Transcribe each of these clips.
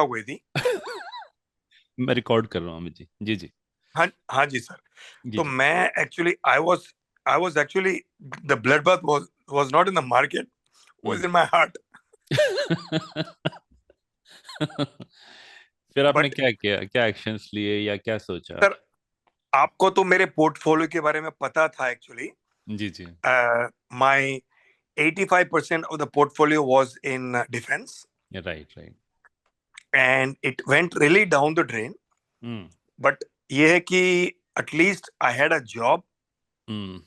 हो गई थी। मैं रिकॉर्ड कर रहा हूँ अमित जी। जी जी। हाँ हाँ जी सर। जी तो जी। मैं actually I was actually the blood bath was not in the market, hmm. Was in my heart. फिर आपने बट क्या किया, क्या एक्शंस लिए या क्या सोचा? सर, आपको तो मेरे पोर्टफोलियो के बारे में पता था एक्चुअली। जी जी। My 85% of the portfolio was in defence, right right. And it went really down the drain. Hmm but ये है कि at least I had a job. Hmm.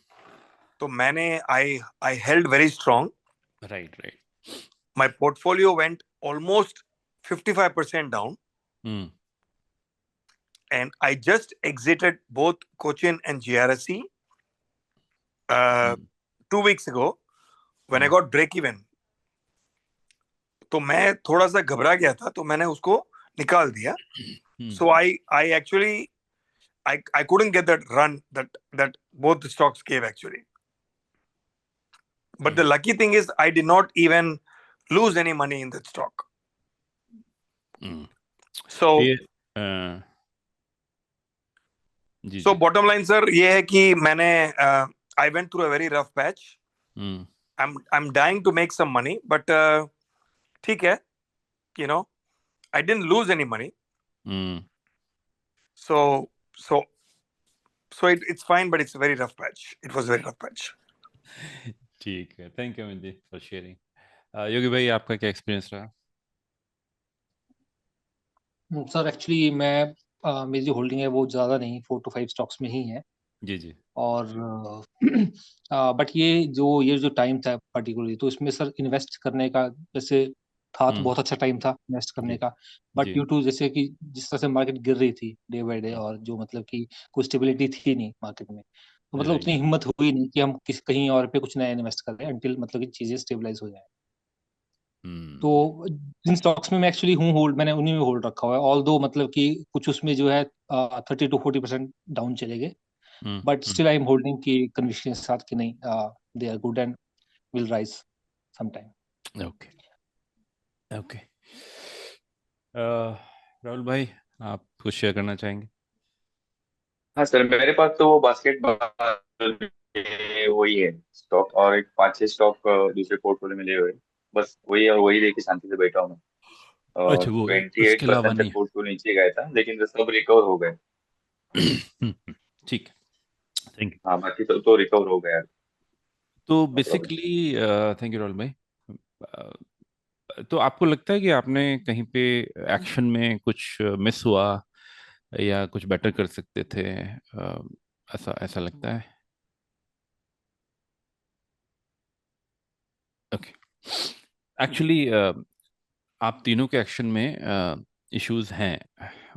तो मैंने I I held very strong. Right right. My portfolio went almost 55% down, hmm and I just exited both Cochin and GRSE uh, hmm 2 weeks ago when I hmm got break even. तो मैं थोड़ा सा घबरा गया था, तो मैंने उसको निकाल दिया. हम्म So I actually I couldn't get that run that both the stocks gave actually. But the hmm lucky thing is I did not even lose any money in that stock. Hmm. So ये जी so जी। bottom line sir ये है कि मैंने I went through a very rough patch. Hmm I'm dying to make some money, but ठीक है, you know, I didn't lose any money, hmm. so so it's fine, but it's a very rough patch. It was a very rough patch. ठीक है, thank you Amit ji for sharing. Yogi भाई, आपका क्या experience रहा? Sir actually मैं मेरी जो holding है वो ज़्यादा नहीं, 4 to 5 स्टॉक्स में ही है। जी जी। और बट ये जो टाइम था पर्टिकुलरली, तो इसमें सर इन्वेस्ट करने का वैसे था, तो हम्म। बहुत अच्छा टाइम था इन्वेस्ट करने जी का। But ji. ड्यू टू जैसे कि जिस तरह से मार्केट गिर रही थी डे बाय डे, और जो मतलब कि कोई स्टेबिलिटी थी नहीं मार्केट में, तो मतलब राइट। उतनी हिम्मत हुई नहीं कि हम कहीं और पे कुछ नया इन्वेस्ट करें अंटिल मतलब कि चीज़ें स्टेबलाइज हो जाए। हम्म तो जिन स्टॉक्स में मैं एक्चुअली हूँ होल्ड, मैंने उन्हीं में होल्ड रखा हुआ है। ऑल दो मतलब कि कुछ उसमें जो है 30 to 40% डाउन चले गए, but hmm. Still I am holding की कन्विक्शन के साथ कि नहीं, they are good and will rise sometime. Okay okay. Rahul भाई, आप कुछ शेयर करना चाहेंगे? हाँ सर, मेरे पास तो वो बास्केटबॉल वही है स्टॉक, और एक 5-6 स्टॉक दूसरे पोर्टफोलियो में लिए हुए हैं। बस वही और वही लेके शांति से बैठा हूँ मैं। और अच्छा, वो 28% उसके अलावा तक नहीं? पोर्टफोलियो नीचे गया था, लेकिन सब रिकवर हो गए। ठीक है, थैंक यू। हाँ, बाकी तो रिकवर हो गया। तो no problem. Basically thank you Rahul भाई। तो आपको लगता है कि आपने कहीं पे एक्शन में कुछ मिस हुआ या कुछ बेटर कर सकते थे? ऐसा ऐसा लगता है? ओके। एक्चुअली आप तीनों के एक्शन में इश्यूज हैं,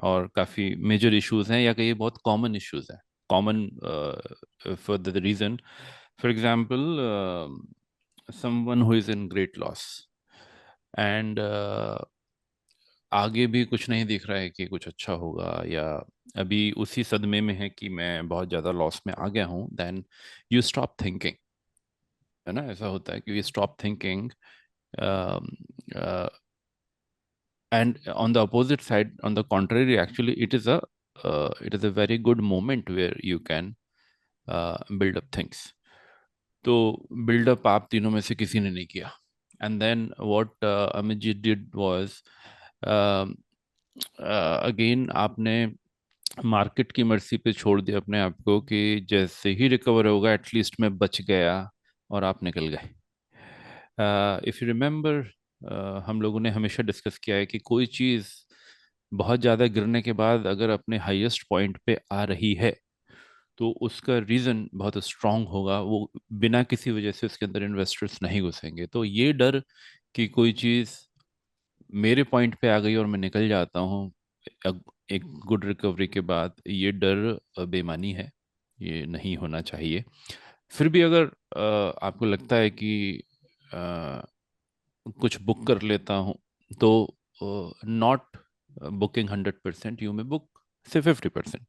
और काफ़ी मेजर इश्यूज हैं, या कहिए बहुत कॉमन इश्यूज हैं। Common for the reason, for example, someone who is in great loss, and आगे भी कुछ नहीं दिख रहा है कि कुछ अच्छा होगा, या अभी उसी सदमे में है कि मैं बहुत ज़्यादा लॉस में आ गया हूँ, देन यू स्टॉप थिंकिंग। है ना, ऐसा होता है कि you stop thinking, and on the opposite side, on the contrary, actually it is a very good moment where you can build up things. तो बिल्डअप आप तीनों में से किसी ने नहीं किया, and then what Amit ji did was, again आपने मार्केट की मर्जी पे छोड़ दिया अपने आप को कि जैसे ही रिकवर होगा एटलीस्ट मैं बच गया, और आप निकल गए। इफ़ यू रिमेंबर, हम लोगों ने हमेशा डिस्कस किया है कि कोई चीज़ बहुत ज़्यादा गिरने के बाद अगर अपने हाईएस्ट पॉइंट पे आ रही है, तो उसका रीज़न बहुत स्ट्रांग होगा, वो बिना किसी वजह से उसके अंदर इन्वेस्टर्स नहीं घुसेंगे। तो ये डर कि कोई चीज़ मेरे पॉइंट पे आ गई और मैं निकल जाता हूँ एक गुड रिकवरी के बाद, ये डर बेमानी है, ये नहीं होना चाहिए। फिर भी अगर आपको लगता है कि कुछ बुक कर लेता हूँ, तो नॉट बुकिंग 100%, यू में बुक से 50%,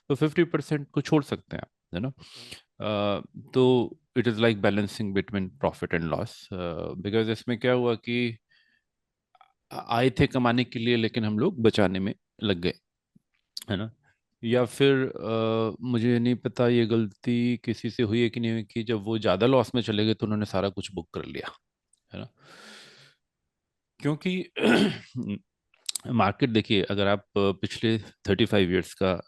तो 50% को छोड़ सकते हैं आप, है ना। तो it is like balancing between profit and loss, because इसमें क्या हुआ कि आए थे कमाने के लिए, लेकिन हम लोग बचाने में लग गए, है ना। या फिर मुझे नहीं पता ये गलती किसी से हुई है कि नहीं हुई, कि जब वो ज़्यादा लॉस में चले गए तो उन्होंने सारा कुछ बुक कर लिया, है ना। क्योंकि मार्केट देखिए, अगर आप पिछले 35 इयर्स का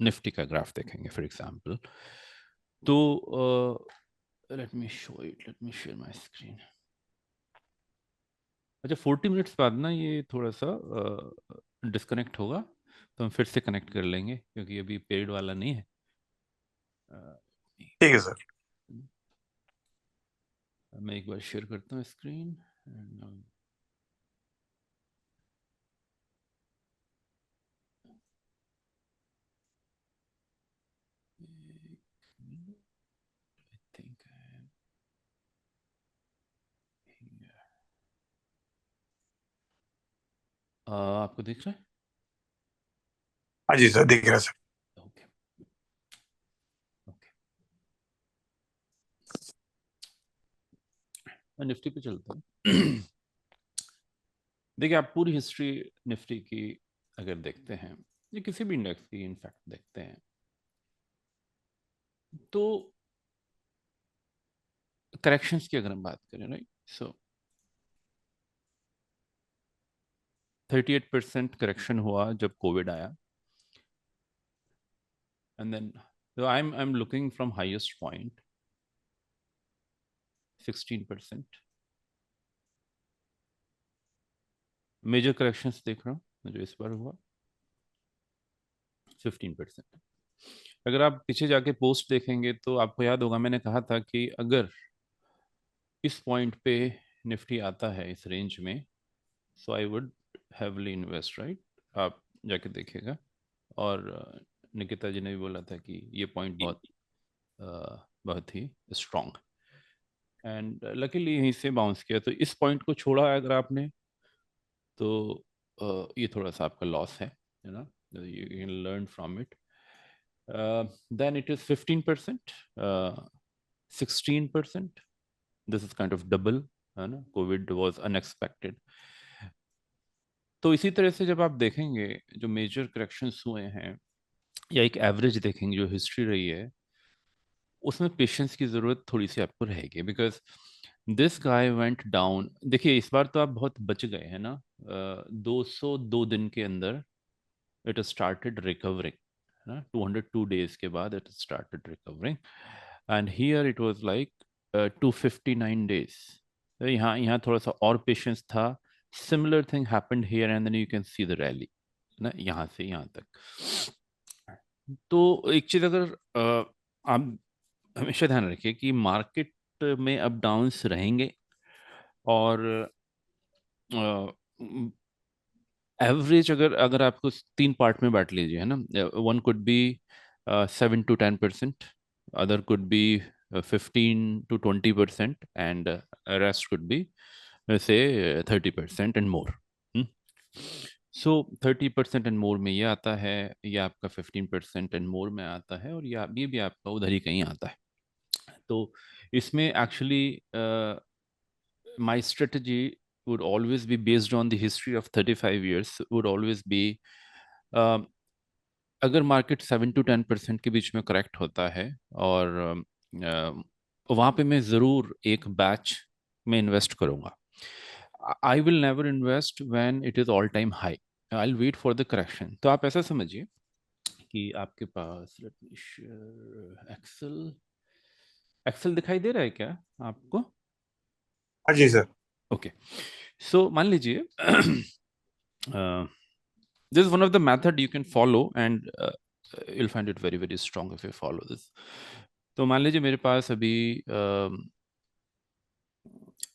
निफ्टी का ग्राफ देखेंगे फॉर एग्जांपल, तो let me show it, late me share my screen. अच्छा, 40 मिनट्स बाद ना ये थोड़ा सा डिस्कनेक्ट होगा, तो हम फिर से कनेक्ट कर लेंगे, क्योंकि अभी पेड वाला नहीं है। ठीक है सर। मैं एक बार शेयर करता हूँ स्क्रीन। आई थिंक आपको दिख रहा है? हाँ जी सर, दिख रहा है सर। ओके ओके, मैं निफ्टी पे चलता हूँ। देखिए, आप पूरी हिस्ट्री निफ्टी की अगर देखते हैं, या किसी भी इंडेक्स की इनफैक्ट देखते हैं, तो करेक्शंस की अगर हम बात करें, राइट, सो 38% करेक्शन हुआ जब कोविड आया, and then I am looking from highest point 16%। Major corrections देख रहा हूँ जो इस बार हुआ 15%। अगर आप पीछे जाके पोस्ट देखेंगे तो आपको याद होगा, मैंने कहा था कि अगर इस पॉइंट पे निफ्टी आता है इस रेंज में, so I would heavily invest, right. आप जाके देखिएगा। और निकिता जी ने भी बोला था कि ये पॉइंट बहुत ही स्ट्रॉन्ग, एंड लकीली यहीं से बाउंस किया। तो इस पॉइंट को छोड़ा अगर आपने, तो ये थोड़ा सा आपका लॉस है ना, you can learn from it. then it is 15%, 16%, this is kind of double, है ना, कोविड was unexpected। तो इसी तरह से जब आप देखेंगे जो मेजर करेक्शंस हुए हैं, या एक एवरेज देखेंगे जो हिस्ट्री रही है, उसमें पेशेंस की ज़रूरत थोड़ी सी आपको रहेगी, because this guy went down. देखिए, इस बार तो आप बहुत बच गए हैं ना, 202 दिन के अंदर इट स्टार्टेड रिकवरिंग, है ना, 202 डेज के बाद it started recovering, and here it was like 259 days. यहाँ यहाँ थोड़ा सा और पेशेंस था। Similar thing happened here, and then you can see the rally ना, यहाँ से यहाँ तक। तो एक चीज अगर आप हमेशा ध्यान रखिए कि मार्केट में अप डाउन्स रहेंगे, और एवरेज अगर अगर आपको 3 पार्ट में बांट लीजिए, है ना, one could be 7 to 10%, other could be 15 to 20%, and rest could be से 30% and more. So 30% and more में ये आता है, ये आपका 15% एंड मोर में आता है, और ये भी आपका उधर ही कहीं आता है। तो इसमें actually my strategy would always be based on the history of 35 years, would always be um, अगर मार्केट 7 to 10% के बीच में करेक्ट होता है, और वहाँ पे मैं ज़रूर एक बैच में इन्वेस्ट करूँगा। I will never invest when it is all time high, I will wait for the correction. तो आप ऐसा समझिए कि आपके पास, let me share Excel, Excel दिखाई दे रहा है क्या आपको? हाँ जी सर। ओके, सो मान लीजिए this is one of the method you can follow, and you'll find it very very strong if you follow this। तो मान लीजिए मेरे पास अभी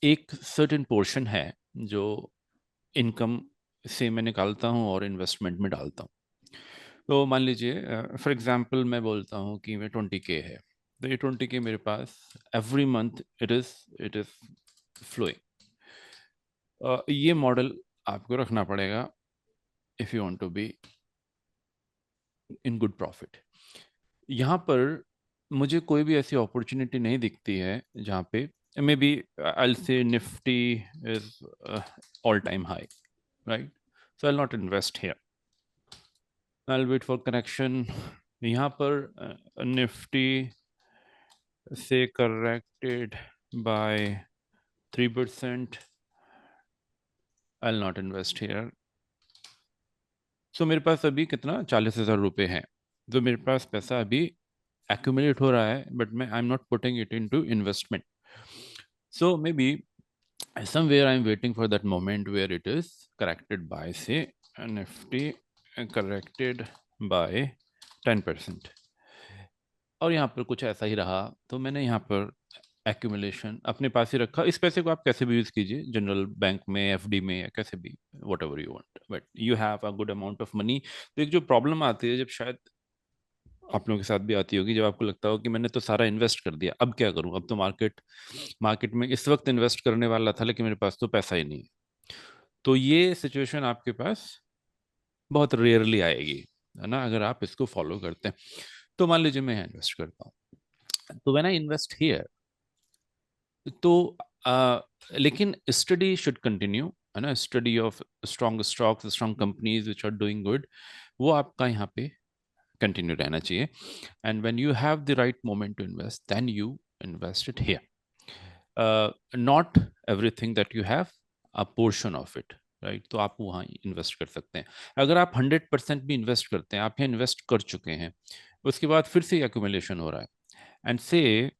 एक सर्टेन पोर्शन है जो इनकम से मैं निकालता हूँ और इन्वेस्टमेंट में डालता हूँ। तो मान लीजिए फॉर एग्जांपल मैं बोलता हूँ कि मैं 20K है, तो ये 20K मेरे पास every month it is flowing. ये मॉडल आपको रखना पड़ेगा if you want to be in good profit. यहाँ पर मुझे कोई भी ऐसी अपॉर्चुनिटी नहीं दिखती है जहाँ पे maybe I'll say Nifty is all-time high, right? So I'll not invest here. I'll wait for correction. यहाँ पर Nifty से corrected by 3%. I'll not invest here. So मेरे पास अभी कितना 40,000 रुपये है, तो मेरे पास पैसा अभी accumulate हो रहा है, but I'm not putting it into investment. So maybe somewhere I'm waiting for that moment where it is corrected by, say, Nifty corrected by 10%. और यहाँ पर कुछ ऐसा ही रहा, तो मैंने यहाँ पर एक्यूमुलेशन अपने पास ही रखा। इस पैसे को आप कैसे भी यूज कीजिए, जनरल बैंक में, एफडी में, या कैसे भी, what ever you want, but you have a good amount of money. तो एक जो प्रॉब्लम आती है, जब शायद आप लोगों के साथ भी आती होगी, जब आपको लगता हो कि मैंने तो सारा इन्वेस्ट कर दिया, अब क्या करूं, अब तो मार्केट में इस वक्त इन्वेस्ट करने वाला था, लेकिन मेरे पास तो पैसा ही नहीं है। तो ये सिचुएशन आपके पास बहुत रेयरली आएगी, है ना, अगर आप इसको फॉलो करते हैं। तो मान लीजिए मैं इन्वेस्ट करता हूँ, तो व्हेन आई इन्वेस्ट हियर, तो लेकिन स्टडी शुड कंटिन्यू, है ना, study of strong stocks, strong companies which are doing good, वो आपका यहाँ पे कंटिन्यू रहना चाहिए। And when you have the right moment to invest, then you invest it here. Not everything that you have, a portion of it, right. तो आप वहाँ invest कर सकते हैं। अगर आप 100% भी इन्वेस्ट करते हैं, आप यहाँ इन्वेस्ट कर चुके हैं, उसके बाद फिर से एक्यूमुलेशन हो रहा है, एंड से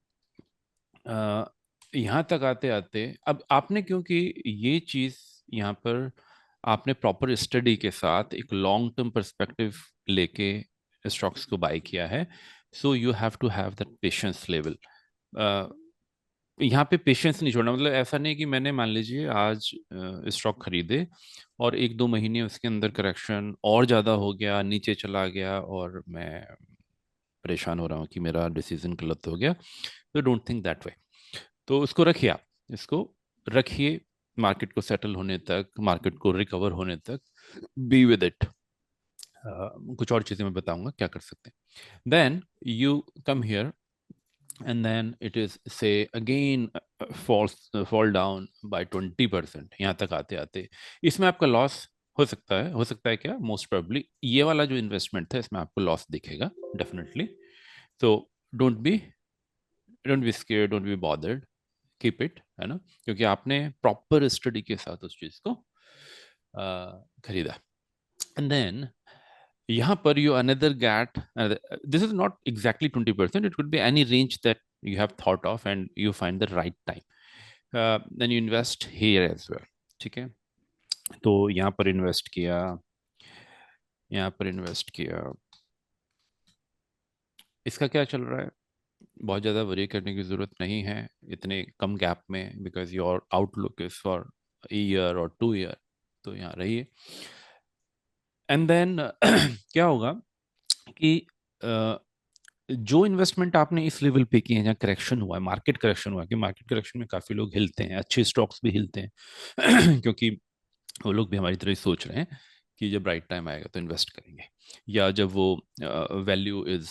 यहाँ तक आते आते, अब आपने, क्योंकि ये चीज़ यहाँ पर आपने प्रॉपर स्टडी के साथ एक लॉन्ग टर्म पर्सपेक्टिव लेके स्टॉक्स को बाय किया है, so you have to have that patience level. यहाँ पे पेशेंस नहीं छोड़ना, मतलब ऐसा नहीं कि मैंने, मान लीजिए, आज स्टॉक खरीदे और 1-2 महीने उसके अंदर करेक्शन और ज़्यादा हो गया, नीचे चला गया, और मैं परेशान हो रहा हूँ कि मेरा डिसीजन गलत हो गया। तो डोंट थिंक दैट वे। तो उसको रखिए, आप इसको रखिए मार्केट को सेटल होने तक, मार्केट को रिकवर होने तक, बी विद इट। कुछ और चीज़ें मैं बताऊंगा क्या कर सकते हैं। Then you come here and then it is, say, again fall down by 20%। यहाँ तक आते आते इसमें आपका लॉस हो सकता है क्या, मोस्ट प्रोबेबली ये वाला जो इन्वेस्टमेंट था, इसमें आपको लॉस दिखेगा डेफिनेटली। तो don't be scared, don't be bothered, keep it, है ना, क्योंकि आपने प्रॉपर स्टडी के साथ उस चीज को खरीदा। एंड देन यहाँ पर you another get, this is not exactly 20%, it could be any range that you have thought of and you find the right time, then you invest here as well, ठीक है। तो यहाँ पर invest किया, यहाँ पर इन्वेस्ट किया, इसका क्या चल रहा है, बहुत ज़्यादा वरी करने की ज़रूरत नहीं है इतने कम गैप में, because your outlook is for year और 2 ईयर, तो यहाँ रहिए। एंड देन क्या होगा कि जो इन्वेस्टमेंट आपने इस लेवल पे किए हैं, जहाँ करेक्शन हुआ है, मार्केट करेक्शन हुआ है, कि मार्केट करेक्शन में काफ़ी लोग हिलते हैं, अच्छे स्टॉक्स भी हिलते हैं क्योंकि वो लोग भी हमारी तरह ही सोच रहे हैं कि जब राइट टाइम आएगा तो इन्वेस्ट करेंगे, या जब वो वैल्यू इज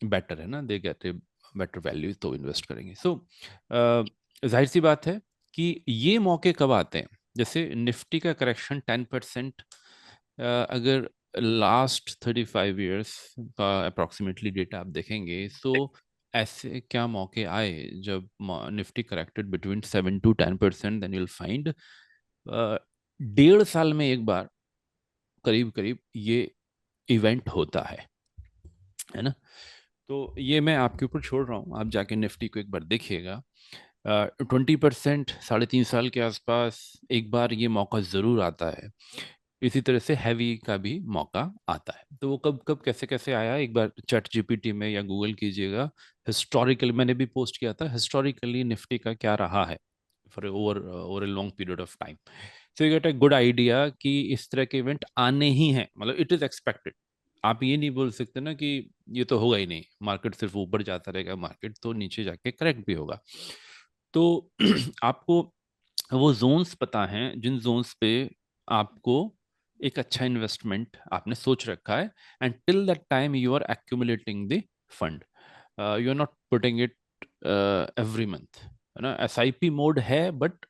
बेटर, है ना, they get a better value, तो इन्वेस्ट करेंगे। सो जाहिर सी बात है कि ये मौके कब आते हैं, जैसे निफ्टी का करेक्शन 10%, अगर लास्ट 35 इयर्स का अप्रॉक्सीमेटली डेटा आप देखेंगे, तो ऐसे क्या मौके आए जब Nifty corrected between 7 to 10%, then you will find 1.5 साल में एक बार करीब करीब ये इवेंट होता है ना। तो ये मैं आपके ऊपर छोड़ रहा हूँ, आप जाके निफ्टी को एक बार देखिएगा। 20% 3.5 साल के आसपास एक बार ये मौका ज़रूर आता है। इसी तरह से हैवी का भी मौका आता है। तो वो कब कब कैसे कैसे आया, एक बार चैट जीपीटी में या गूगल कीजिएगा, हिस्टोरिकल, मैंने भी पोस्ट किया था, हिस्टोरिकली निफ्टी का क्या रहा है for over a long period of time. So you get a good idea कि इस तरह के इवेंट आने ही हैं, मतलब इट इज़ एक्सपेक्टेड। आप ये नहीं बोल सकते ना कि ये तो होगा ही नहीं, मार्केट सिर्फ ऊपर जाता रहेगा, मार्केट तो नीचे जाके करेक्ट भी होगा। तो आपको वो जोन्स पता हैं जिन जोन्स पे आपको एक अच्छा इन्वेस्टमेंट आपने सोच रखा है, and till that time you are accumulating the fund, you are not putting it every month, है ना, SIP मोड है बट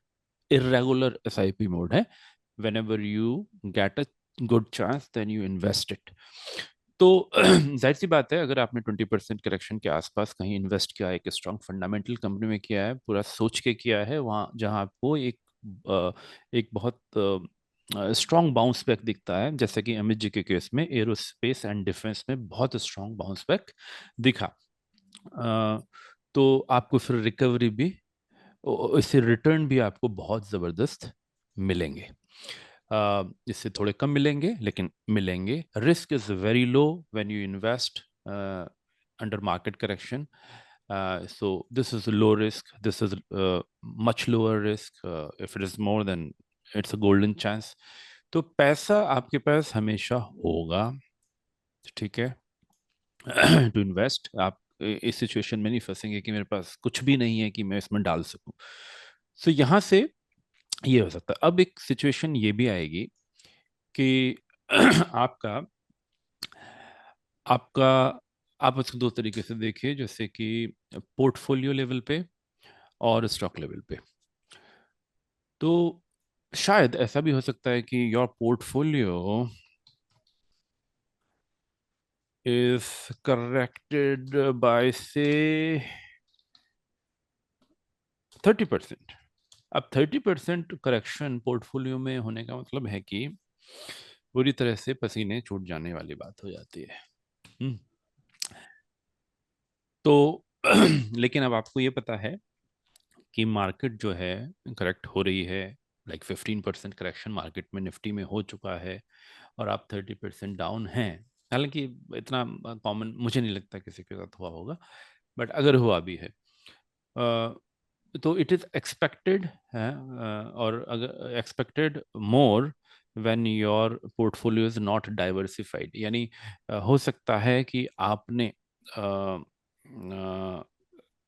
इरेगुलर SIP मोड है. Whenever you get a good chance then you invest it. तो जाहिर सी बात है, अगर आपने 20% करेक्शन के आसपास कहीं इन्वेस्ट किया है, एक स्ट्रॉन्ग फंडामेंटल कंपनी में किया है, पूरा सोच के किया है, वहाँ जहाँ आपको एक बहुत स्ट्रॉन्ग बाउंस बैक दिखता है, जैसे कि MSG के केस में एरोस्पेस एंड डिफेंस में बहुत स्ट्रॉन्ग बाउंस बैक दिखा, तो आपको फिर रिकवरी भी, इससे रिटर्न भी आपको बहुत ज़बरदस्त मिलेंगे. इससे थोड़े कम मिलेंगे लेकिन मिलेंगे. Risk is very low when you invest under market correction. So this is low risk, this is much lower risk. If it is more, then it's a golden chance. तो पैसा आपके पास हमेशा होगा, ठीक है, टू इन्वेस्ट. आप इस situation में नहीं फंसेंगे कि मेरे पास कुछ भी नहीं है कि मैं इसमें डाल सकूं. सो यहाँ से ये हो सकता है. अब एक सिचुएशन ये भी आएगी कि आपका आपका आप उसको दो तरीके से देखिए, जैसे कि पोर्टफोलियो लेवल पे और स्टॉक लेवल पे. तो शायद ऐसा भी हो सकता है कि your portfolio is corrected bye से 30%. अब 30% करेक्शन पोर्टफोलियो में होने का मतलब है कि पूरी तरह से पसीने छूट जाने वाली बात हो जाती है. तो लेकिन अब आपको ये पता है कि मार्केट जो है करेक्ट हो रही है, लाइक 15% करेक्शन मार्केट में निफ्टी में हो चुका है, और आप 30% डाउन हैं. हालांकि इतना कॉमन मुझे नहीं लगता किसी के साथ हुआ होगा, बट अगर हुआ भी है तो इट इज़ एक्सपेक्टेड है, और अगर expected more when your portfolio is not diversified. यानी हो सकता है कि आपने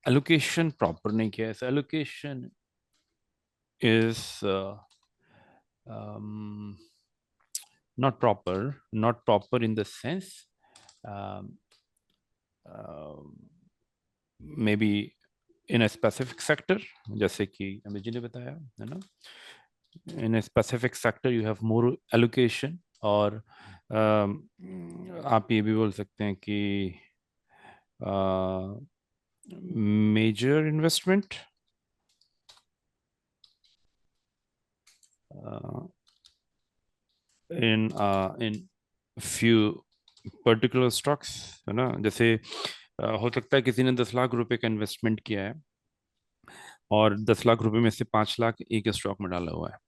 एलोकेशन प्रॉपर नहीं किया. ऐसा allocation is not proper in the sense, maybe in a specific sector, जैसे कि अमित जी ने बताया है ना, in a specific sector you have more allocation. और आप ये भी बोल सकते हैं कि major investment in few particular stocks, है ना. जैसे हो सकता है किसी ने 10 लाख रुपए का इन्वेस्टमेंट किया है और 10 लाख रुपए में से 5 लाख एक स्टॉक में डाला हुआ है,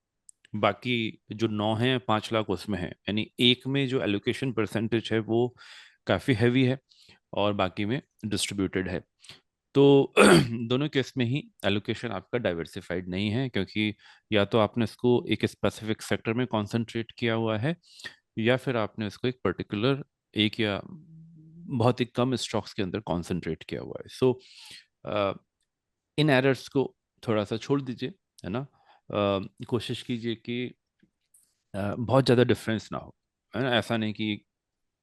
बाकी जो 9 है 5 लाख उसमें है. यानी एक में जो एलोकेशन परसेंटेज है वो काफ़ी हैवी है और बाकी में डिस्ट्रीब्यूटेड है. तो दोनों केस में ही एलोकेशन आपका डाइवर्सिफाइड नहीं है, क्योंकि या तो आपने इसको एक स्पेसिफिक सेक्टर में कॉन्सेंट्रेट किया हुआ है, या फिर आपने इसको एक पर्टिकुलर एक या बहुत ही कम स्टॉक्स के अंदर कॉन्सेंट्रेट किया हुआ है. सो इन एरर्स को थोड़ा सा छोड़ दीजिए, है ना. कोशिश कीजिए कि बहुत ज़्यादा डिफरेंस ना हो, है ना. ऐसा नहीं कि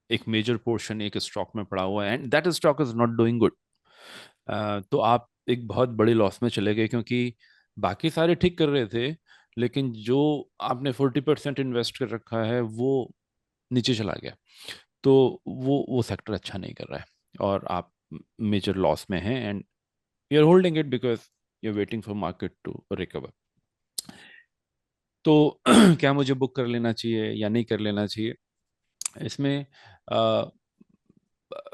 एक मेजर पोर्शन एक स्टॉक में पड़ा हुआ है and that stock is not doing good, तो आप एक बहुत बड़े लॉस में चले गए, क्योंकि बाकी सारे ठीक कर रहे थे लेकिन जो आपने 40% इन्वेस्ट कर रखा है वो नीचे चला गया. तो वो सेक्टर अच्छा नहीं कर रहा है और आप मेजर लॉस में हैं and you are holding it because you are waiting for market to recover. तो क्या मुझे बुक कर लेना चाहिए या नहीं कर लेना चाहिए, इसमें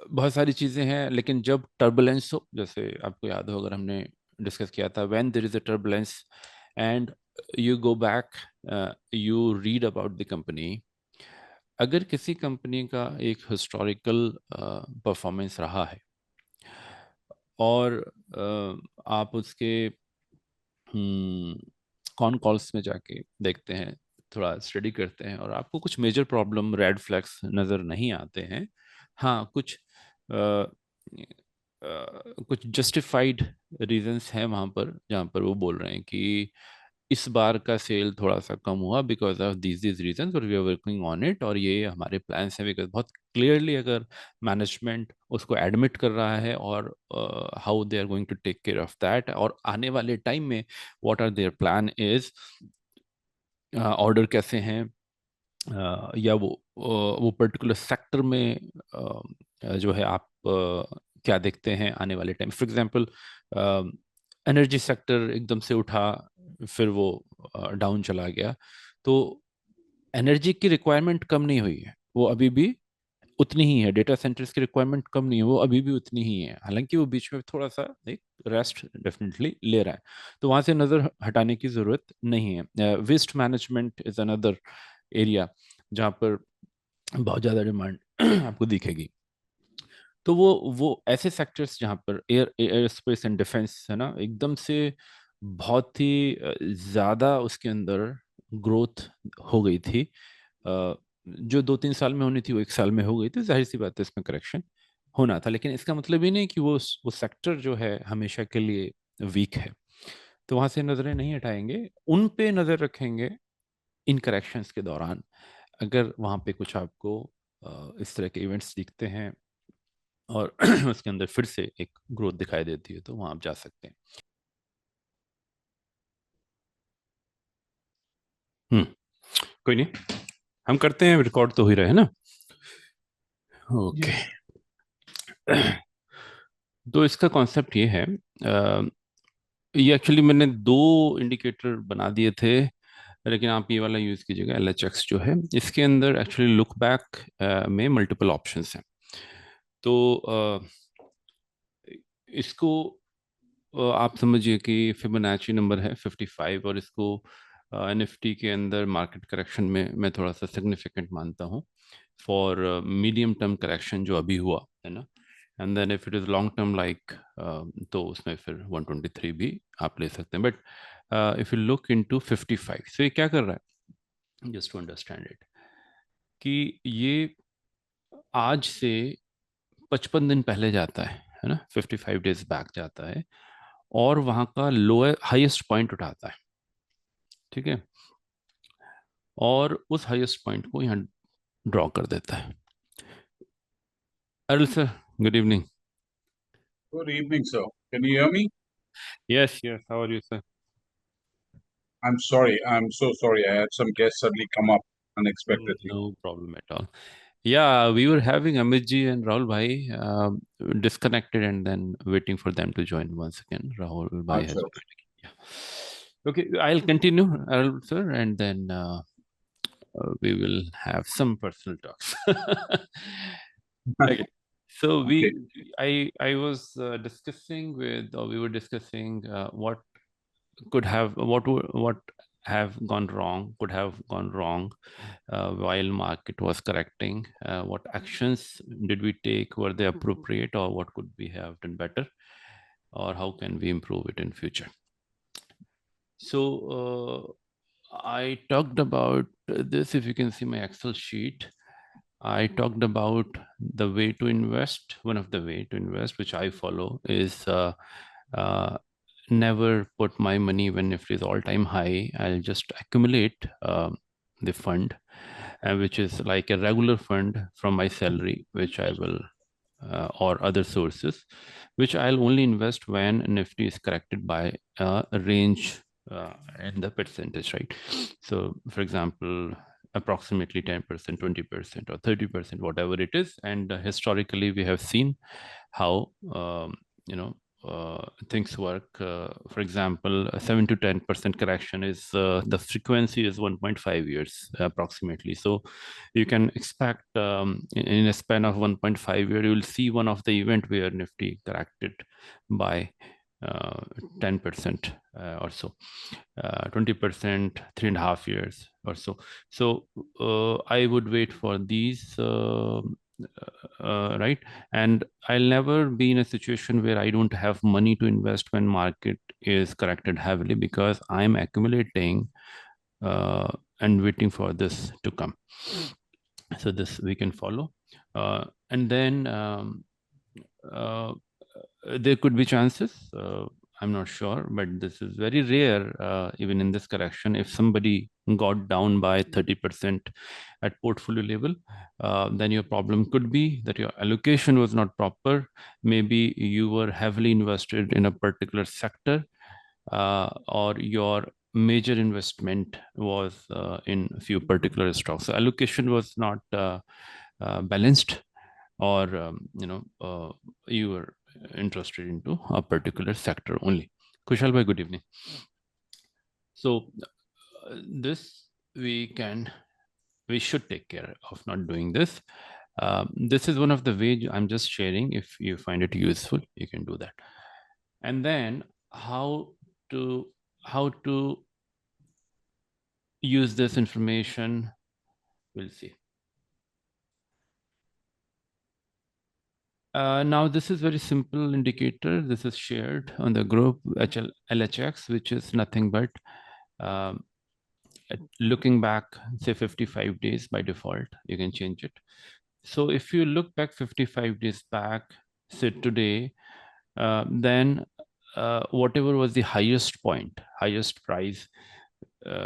बहुत सारी चीज़ें हैं. लेकिन जब टर्बुलेंस हो, जैसे आपको याद हो, अगर हमने डिस्कस किया था, when there is a turbulence and you go back, you read about the company. अगर किसी कंपनी का एक हिस्टोरिकल परफॉर्मेंस रहा है और आप उसके कॉन कॉल्स में जाके देखते हैं, थोड़ा स्टडी करते हैं और आपको कुछ मेजर प्रॉब्लम, रेड फ्लैग्स नज़र नहीं आते हैं, हाँ कुछ जस्टिफाइड रीजंस हैं वहाँ पर, जहाँ पर वो बोल रहे हैं कि इस बार का सेल थोड़ा सा कम हुआ बिकॉज ऑफ दीज रीजंस, और we are working on it, और ये हमारे प्लान्स हैं। बिकॉज बहुत क्लियरली अगर मैनेजमेंट उसको एडमिट कर रहा है और how they are going to take care of that, और आने वाले टाइम में what are their plan is, order कैसे हैं, या वो पर्टिकुलर सेक्टर में जो है आप क्या देखते हैं आने वाले time. For example energy sector एकदम से उठा, फिर वो डाउन चला गया, तो एनर्जी की रिक्वायरमेंट कम नहीं हुई है, वो अभी भी उतनी ही है। डेटा सेंटर्स की रिक्वायरमेंट कम नहीं है, वो अभी भी उतनी ही है। हालांकि वो बीच में थोड़ा सा एक रेस्ट डेफिनेटली ले रहा है, तो वहां से नजर हटाने की जरूरत नहीं है। Waste management is another area जहाँ पर बहुत ज़्यादा डिमांड आपको दिखेगी। तो वो ऐसे सेक्टर्स जहाँ पर एयर स्पेस एंड डिफेंस है ना, एकदम से बहुत ही ज़्यादा उसके अंदर ग्रोथ हो गई थी। जो 2-3 साल में होनी थी वो 1 साल में हो गई थी। जाहिर सी बात है इसमें करेक्शन होना था, लेकिन इसका मतलब ये नहीं कि वो सेक्टर जो है हमेशा के लिए वीक है। तो वहाँ से नज़रें नहीं हटाएंगे, उन पे नज़र रखेंगे इन करेक्शंस के दौरान। अगर वहाँ पे कुछ आपको इस तरह के इवेंट्स दिखते हैं और उसके अंदर फिर से एक ग्रोथ दिखाई देती है, तो वहाँ आप जा सकते हैं। कोई नहीं, हम करते हैं, रिकॉर्ड तो हो ही रहे हैं ना। ओके। तो इसका कॉन्सेप्ट ये है, ये एक्चुअली मैंने 2 इंडिकेटर बना दिए थे, लेकिन आप ये वाला यूज़ कीजिएगा, LHX जो है। इसके अंदर एक्चुअली लुक बैक में मल्टीपल ऑप्शंस हैं। तो इसको आप समझिए कि फिबोनाची नंबर है 55, और इसको NFT के अंदर मार्केट करेक्शन में मैं थोड़ा सा सिग्निफिकेंट मानता हूँ फॉर मीडियम टर्म करेक्शन जो अभी हुआ है ना। And then if it is long term like, तो उसमें फिर 123 भी आप ले सकते हैं। But if you look into 55, सो ये क्या कर रहा है, जस्ट टू अंडरस्टैंड इट, कि ये आज से 55 दिन पहले जाता है ना, 55 डेज बैक जाता है, और वहां का लोअर हाईएस्ट पॉइंट उठाता है, ठीक है, और उस हाईएस्ट पॉइंट को यहाँ ड्रॉ कर देता है। Arul sir, good evening. Good evening, sir. Can you hear me? Yes yes, how are you sir? I'm sorry. I'm so sorry. I had some guests suddenly come up unexpectedly. No problem at all. Yeah, we were having Amit ji and Rahul bhai disconnected, and then waiting for them to join once again. Rahul bhai has Sure. joined. Yeah. Okay, I'll continue, Arul sir, and then we will have some personal talks. Okay. So Okay. I was discussing with, or we were discussing what could have, what have gone wrong, could have gone wrong while market was correcting. What actions did we take? Were they appropriate, or what could we have done better, or how can we improve it in future? So I talked about this. If you can see my Excel sheet, I talked about the way to invest. One of the way to invest, which I follow, is never put my money when Nifty is all-time high. I'll just accumulate the fund, which is like a regular fund from my salary, which I will, or other sources, which I'll only invest when Nifty is corrected by a range in the percentage, right? So, for example, approximately 10%, 20%, or 30%, whatever it is. And historically, we have seen how things work. For example, a 7 to 10% correction is the frequency is 1.5 years approximately. So you can expect in a span of 1.5 year, you will see one of the event where Nifty corrected by 10% or so, 20%, 3.5 years or so. So I would wait for these, right? And I'll never be in a situation where I don't have money to invest when market is corrected heavily, because I'm accumulating and waiting for this to come. So this we can follow. And then there could be chances I'm not sure, but this is very rare, even in this correction. If somebody got down by 30% at portfolio level, then your problem could be that your allocation was not proper. Maybe you were heavily invested in a particular sector, or your major investment was in a few particular stocks. So allocation was not balanced, or you were interested into a particular sector only. Kushal bhai, good evening. So this we should take care of not doing this. This is one of the ways I'm just sharing. If you find it useful, you can do that. And then how to use this information, we'll see. Now this is very simple indicator. This is shared on the group LHX, which is nothing but looking back, say 55 days by default. You can change it. So if you look back 55 days back, say today, then whatever was the highest point, highest price,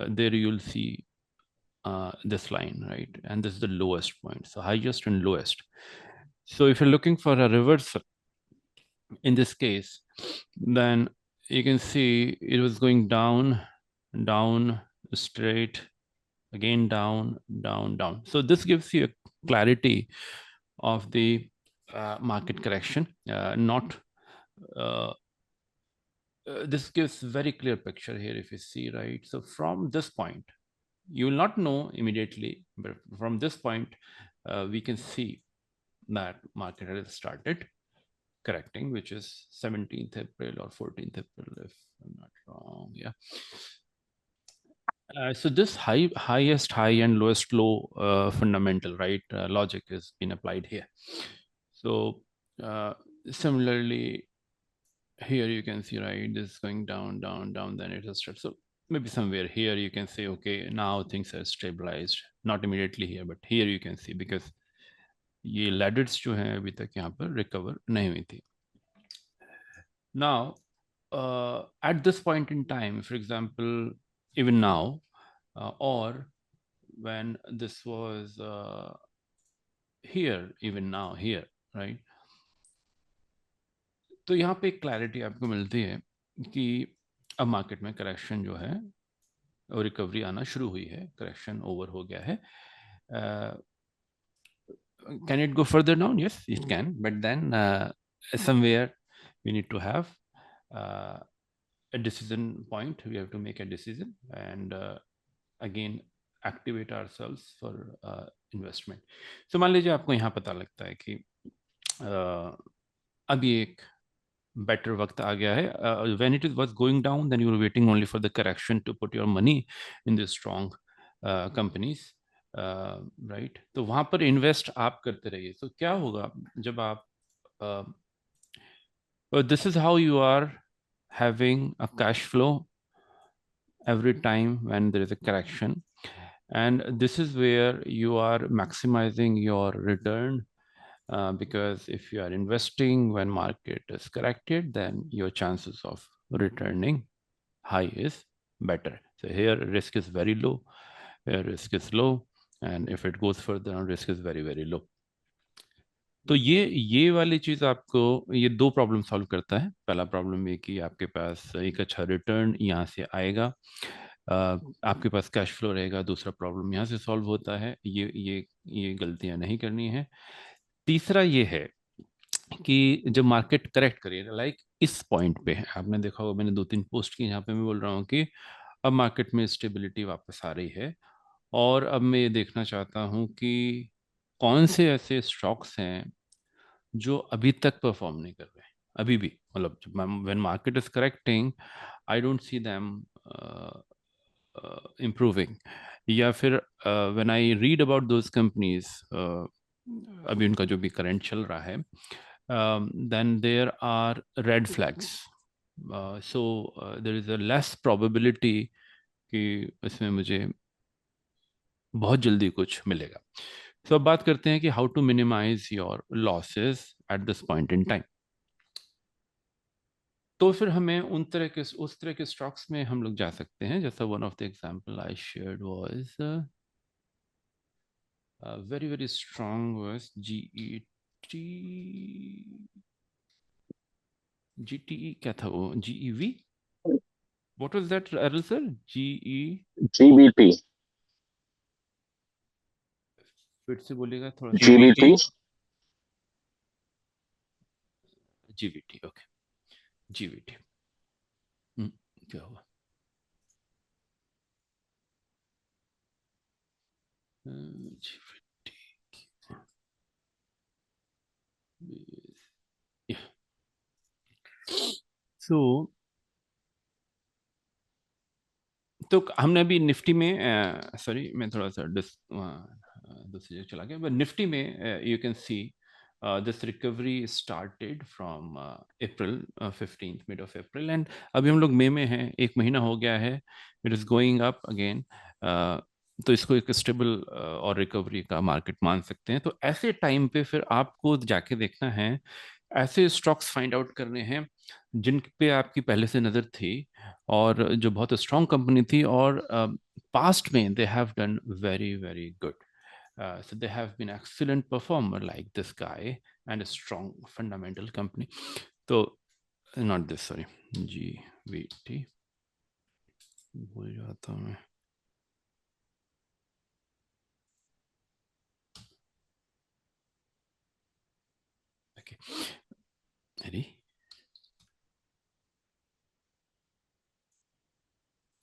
there you'll see this line, right? And this is the lowest point. So highest and lowest. So if you're looking for a reversal in this case, then you can see it was going down, down, straight, again down, down, down. So this gives you a clarity of the market correction. This gives very clear picture here if you see, right? So from this point, you will not know immediately, but from this point, we can see that market has started correcting, which is 17th April or 14th April, if I'm not wrong. Yeah. So this highest high and lowest low fundamental, right, logic is been applied here. So similarly, here you can see, right, this is going down, down, down, then it has started. So maybe somewhere here you can say, okay, now things are stabilized. Not immediately here, but here you can see, because ये ladders जो हैं अभी तक यहाँ पर recover नहीं हुई थी. Now, at this point in time, for example, even now, or when this was here, even now here, right? तो यहाँ पे एक क्लैरिटी आपको मिलती है कि अब मार्केट में करेक्शन जो है और रिकवरी आना शुरू हुई है, करेक्शन ओवर हो गया है. Can it go further down? Yes, it can, but then somewhere we need to have a decision point. We have to make a decision and again activate ourselves for investment. So मान लीजिए आपको यहाँ पता लगता है कि अभी एक better वक्त आ गया है. When it was going down, then you were waiting only for the correction to put your money in the strong companies. Right, तो वहां पर इन्वेस्ट आप करते रहिए. तो क्या होगा जब आप this is how you are having a cash flow every time when there is a correction, and this is where you are maximizing your return, because if you are investing when market is corrected, then your chances of returning high is better. So here risk is very low, here risk is low, and if it goes further on, risk is very very low. तो ये वाली चीज आपको ये दो problem solve करता है. पहला प्रॉब्लम ये कि आपके पास एक अच्छा रिटर्न यहाँ से आएगा, आपके पास कैश फ्लो रहेगा. दूसरा प्रॉब्लम यहाँ से सॉल्व होता है. ये गलतियां नहीं करनी है. तीसरा ये है कि जब मार्केट करेक्ट करिए, लाइक इस पॉइंट पे आपने देखा होगा, मैंने 2-3 पोस्ट की, यहाँ पे मैं बोल रहा हूँ कि अब मार्केट में स्टेबिलिटी वापस आ रही है, और अब मैं ये देखना चाहता हूँ कि कौन से ऐसे स्टॉक्स हैं जो अभी तक परफॉर्म नहीं कर रहे हैं. अभी भी, मतलब when market is correcting, I don't see them improving. या फिर when I read about those companies, अभी उनका जो भी करंट चल रहा है, then there are red flags. So there is a less probability कि इसमें मुझे बहुत जल्दी कुछ मिलेगा. So अब बात करते हैं कि how to minimize your losses at this point in time. तो फिर हमें उस तरह के स्टॉक्स में हम लोग जा सकते हैं, जैसा one of the example I shared was very very strong was GTE क्या था वो, GEV, what was that Arul sir? GBP फिर से बोलिएगा थोड़ा सा। GBP GVT, ओके, GVT क्या हुआ? GVT, yeah. So तो हमने अभी निफ्टी में सॉरी मैं थोड़ा सा दूसरी जगह चला गया, बट निफ्टी में you can see this recovery started from April 15th, mid of April, and अभी हम लोग मई में हैं, एक महीना हो गया है, it is going up again. तो इसको एक स्टेबल और रिकवरी का मार्केट मान सकते हैं। तो ऐसे टाइम पे फिर आपको जाके देखना है, ऐसे स्टॉक्स फाइंड आउट करने हैं जिन पे आपकी पहले से नज़र थी और जो बहुत स्ट्रॉन्ग कंपनी थी, और पास्ट में they have done very very good, so they have been excellent performer like this guy and a strong fundamental company. तो not this, sorry, GVT भूल जाता हूँ मैं। Okay, ready?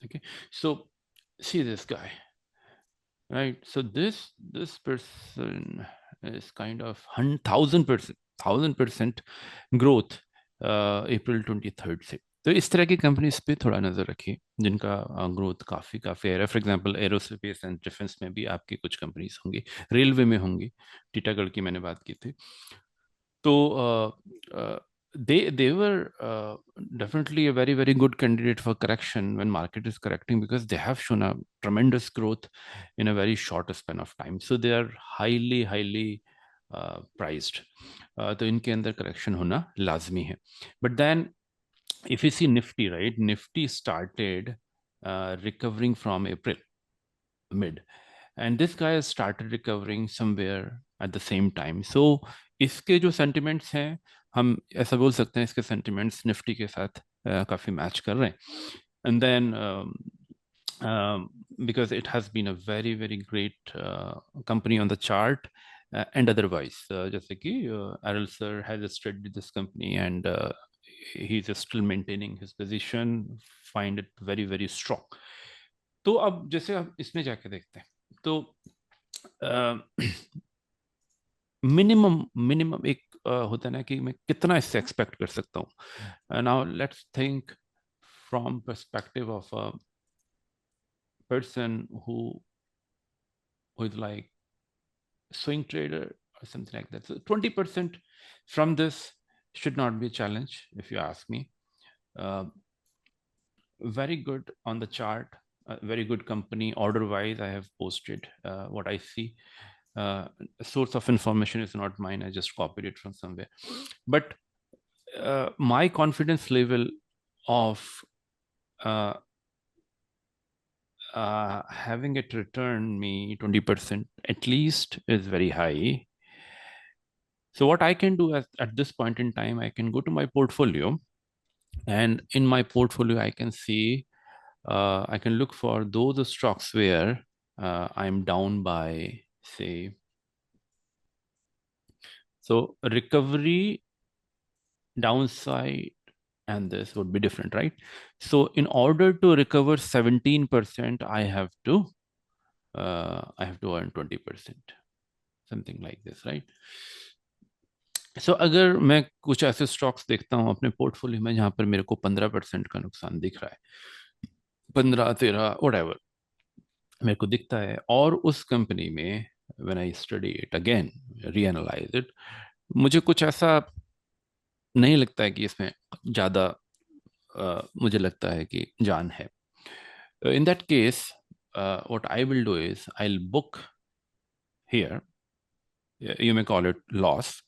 Okay, so see this guy, right? So this person is kind of 1000% growth April 23rd से। तो इस तरह की कंपनीज पे थोड़ा नज़र रखिए जिनका ग्रोथ काफ़ी है। For example aerospace and defence में भी आपकी कुछ कंपनीज होंगी, रेलवे में होंगी, टीटागढ़ की मैंने बात की थी। तो they were definitely a very very good candidate for correction when market is correcting, because they have shown a tremendous growth in a very short span of time, so they are highly priced. तो इनके अंदर correction होना लाजमी है। But then if you see Nifty, right, Nifty started recovering from April mid, and this guy has started recovering somewhere at the same time. So इसके जो sentiments हैं, हम ऐसा बोल सकते हैं इसके sentiments निफ्टी के साथ काफ़ी मैच कर रहे हैं। And then because it has been a very very great company on the chart and otherwise, जैसे कि Arul sir has studied this company and he's still maintaining his position, find it very very strong. तो अब जैसे हम इसमें जाके देखते हैं, तो मिनिमम एक होता है ना कि मैं कितना इससे एक्सपेक्ट कर सकता हूँ। Now let's think from perspective of a person who is like swing trader or something like that. So 20% from this should not be a challenge if you ask me. Very good on the chart, very good company. Order wise, I have posted what I see. Source of information is not mine, I just copied it from somewhere. But my confidence level of having it return me 20% at least is very high. So what I can do at this point in time, I can go to my portfolio, and in my portfolio I can see, I can look for those stocks where I'm down by, say, so recovery, downside, and this would be different, right? So in order to recover 17%, I have to earn 20%, something like this, right? So अगर मैं कुछ ऐसे stocks देखता हूँ अपने portfolio में जहाँ पर मेरे को 15% का नुकसान दिख रहा है, 15-13 whatever मेरे को दिखता है, और उस कंपनी में when I study it again, reanalyze it, मुझे कुछ ऐसा नहीं लगता है कि इसमें ज़्यादा मुझे लगता है कि जान है। In that case, what I will do is I'll book here, you may call it loss,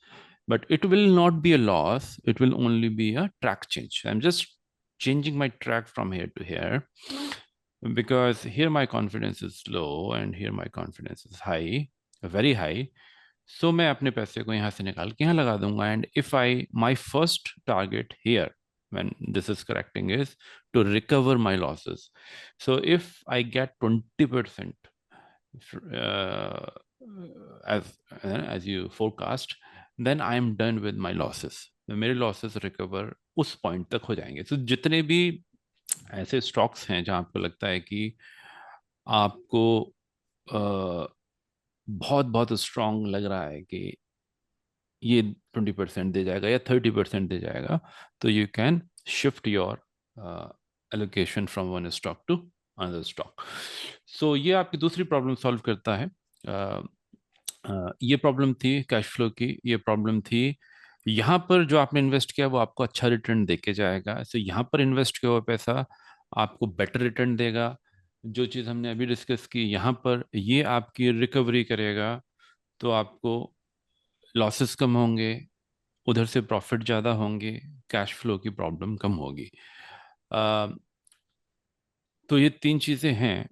but it will not be a loss. It will only be a track change. I'm just changing my track from here to here, because here my confidence is low and here my confidence is high, very high. So मैं अपने पैसे को यहाँ से निकाल के यहाँ लगा दूंगा. And if my first target here when this is correcting is to recover my losses. So if I get 20% as you forecast, then I am done with my losses. मेरे losses recover उस point तक हो जाएंगे. So जितने भी ऐसे stocks हैं जहाँ आपको लगता है कि आपको बहुत बहुत स्ट्रांग लग रहा है कि ये 20% दे जाएगा या 30% दे जाएगा, तो you can shift your allocation from one stock to another stock. So ये आपकी दूसरी प्रॉब्लम सॉल्व करता है. ये प्रॉब्लम थी कैश फ्लो की, ये प्रॉब्लम थी यहाँ पर जो आपने इन्वेस्ट किया वो आपको अच्छा रिटर्न दे के जाएगा. सो यहाँ पर इन्वेस्ट किया हुआ पैसा आपको बेटर रिटर्न देगा. जो चीज़ हमने अभी डिस्कस की यहाँ पर, ये आपकी रिकवरी करेगा, तो आपको लॉसेस कम होंगे, उधर से प्रॉफिट ज़्यादा होंगे, कैश फ्लो की प्रॉब्लम कम होगी. तो ये तीन चीज़ें हैं.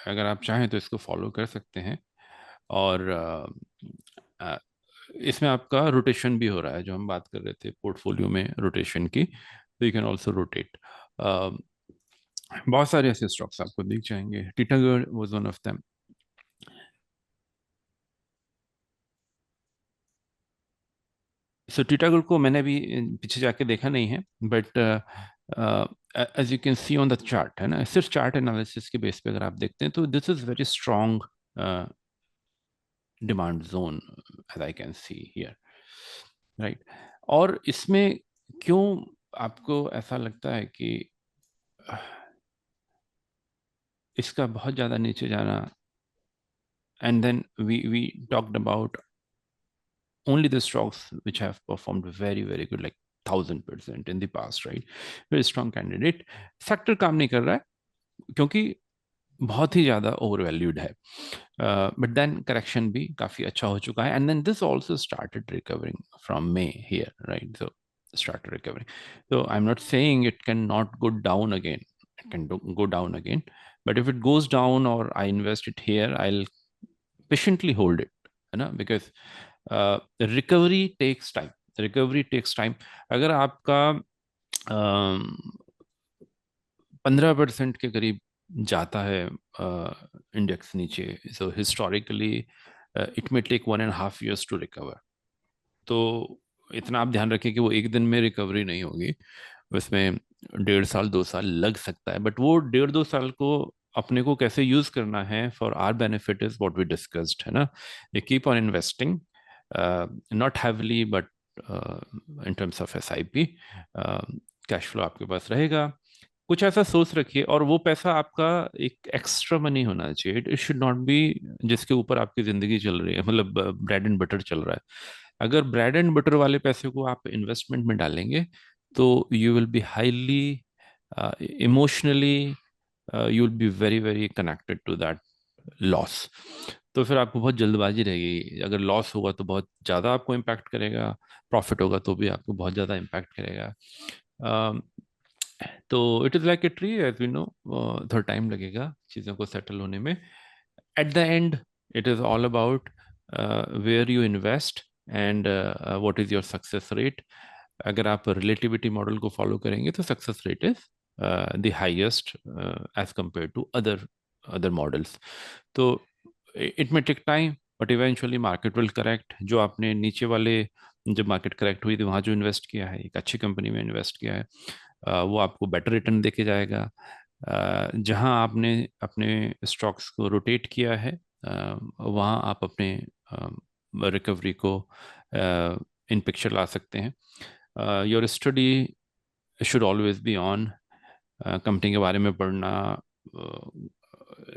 अगर आप चाहें तो इसको फॉलो कर सकते हैं. और इसमें आपका रोटेशन भी हो रहा है, जो हम बात कर रहे थे पोर्टफोलियो में रोटेशन की. तो यू कैन ऑल्सो रोटेट. बहुत सारे ऐसे स्टॉक्स आपको दिख जाएंगे. Titagarh was one of them. So Titagarh को मैंने भी पीछे जाके देखा नहीं है, but as you can see on the chart, है ना, सिर्फ चार्ट एनालिसिस के बेस पे अगर आप देखते हैं तो this is very strong demand zone as I can see here, right. और इसमें क्यों आपको ऐसा लगता है कि इसका बहुत ज़्यादा नीचे जाना, and then we talked about only the stocks which have performed very very good, like 1000% in the past, right? Very strong candidate. Sector काम नहीं कर रहा है क्योंकि बहुत ही ज़्यादा overvalued है. But then correction भी काफ़ी अच्छा हो चुका है, and then this also started recovering from May here, right? So started recovering. So I'm not saying it cannot go down again. It can go down again, but if it goes down or I invest it here, I'll patiently hold it, है ना, because recovery takes time. Recovery takes time. अगर आपका 15% के करीब जाता है index नीचे, so historically it may take 1.5 years to recover. तो इतना आप ध्यान रखें कि वो एक दिन में रिकवरी नहीं होगी, उसमें 1.5 साल 2 साल लग सकता है. बट वो 1.5-2 साल को अपने को कैसे यूज करना है for our benefit is what we discussed, है ना. You keep on investing, not heavily but in terms of SIP. Cash flow आपके पास रहेगा. कुछ ऐसा सोच रखिए, और वो पैसा आपका एक एक्स्ट्रा मनी होना चाहिए. इट शुड नॉट बी जिसके ऊपर आपकी जिंदगी चल रही है, मतलब ब्रेड एंड बटर चल रहा है. अगर ब्रेड एंड बटर वाले पैसे को आप इन्वेस्टमेंट में डालेंगे तो you will be highly emotionally, you will be very very connected to that loss. तो फिर आपको बहुत जल्दबाजी रहेगी. अगर लॉस होगा तो बहुत ज़्यादा आपको इम्पैक्ट करेगा, प्रॉफिट होगा तो भी आपको बहुत ज़्यादा इम्पैक्ट करेगा. तो it is like a tree, as we know, थोड़ा टाइम लगेगा चीज़ों को सेटल होने में. At the end it is all about where you invest and what is your success rate. अगर आप रिलेटिविटी मॉडल को फॉलो करेंगे तो success rate is the highest as compare to other models. तो it may take time but eventually market will correct. जो आपने नीचे वाले, जब मार्केट करेक्ट हुई थी वहाँ जो इन्वेस्ट किया है, एक अच्छी कंपनी में इन्वेस्ट किया है, वो आपको बेटर रिटर्न देके जाएगा. जहाँ आपने अपने स्टॉक्स को रोटेट किया है, वहाँ आप अपने रिकवरी को इन पिक्चर ला सकते हैं. Your study should always be on. Company के बारे में पढ़ना,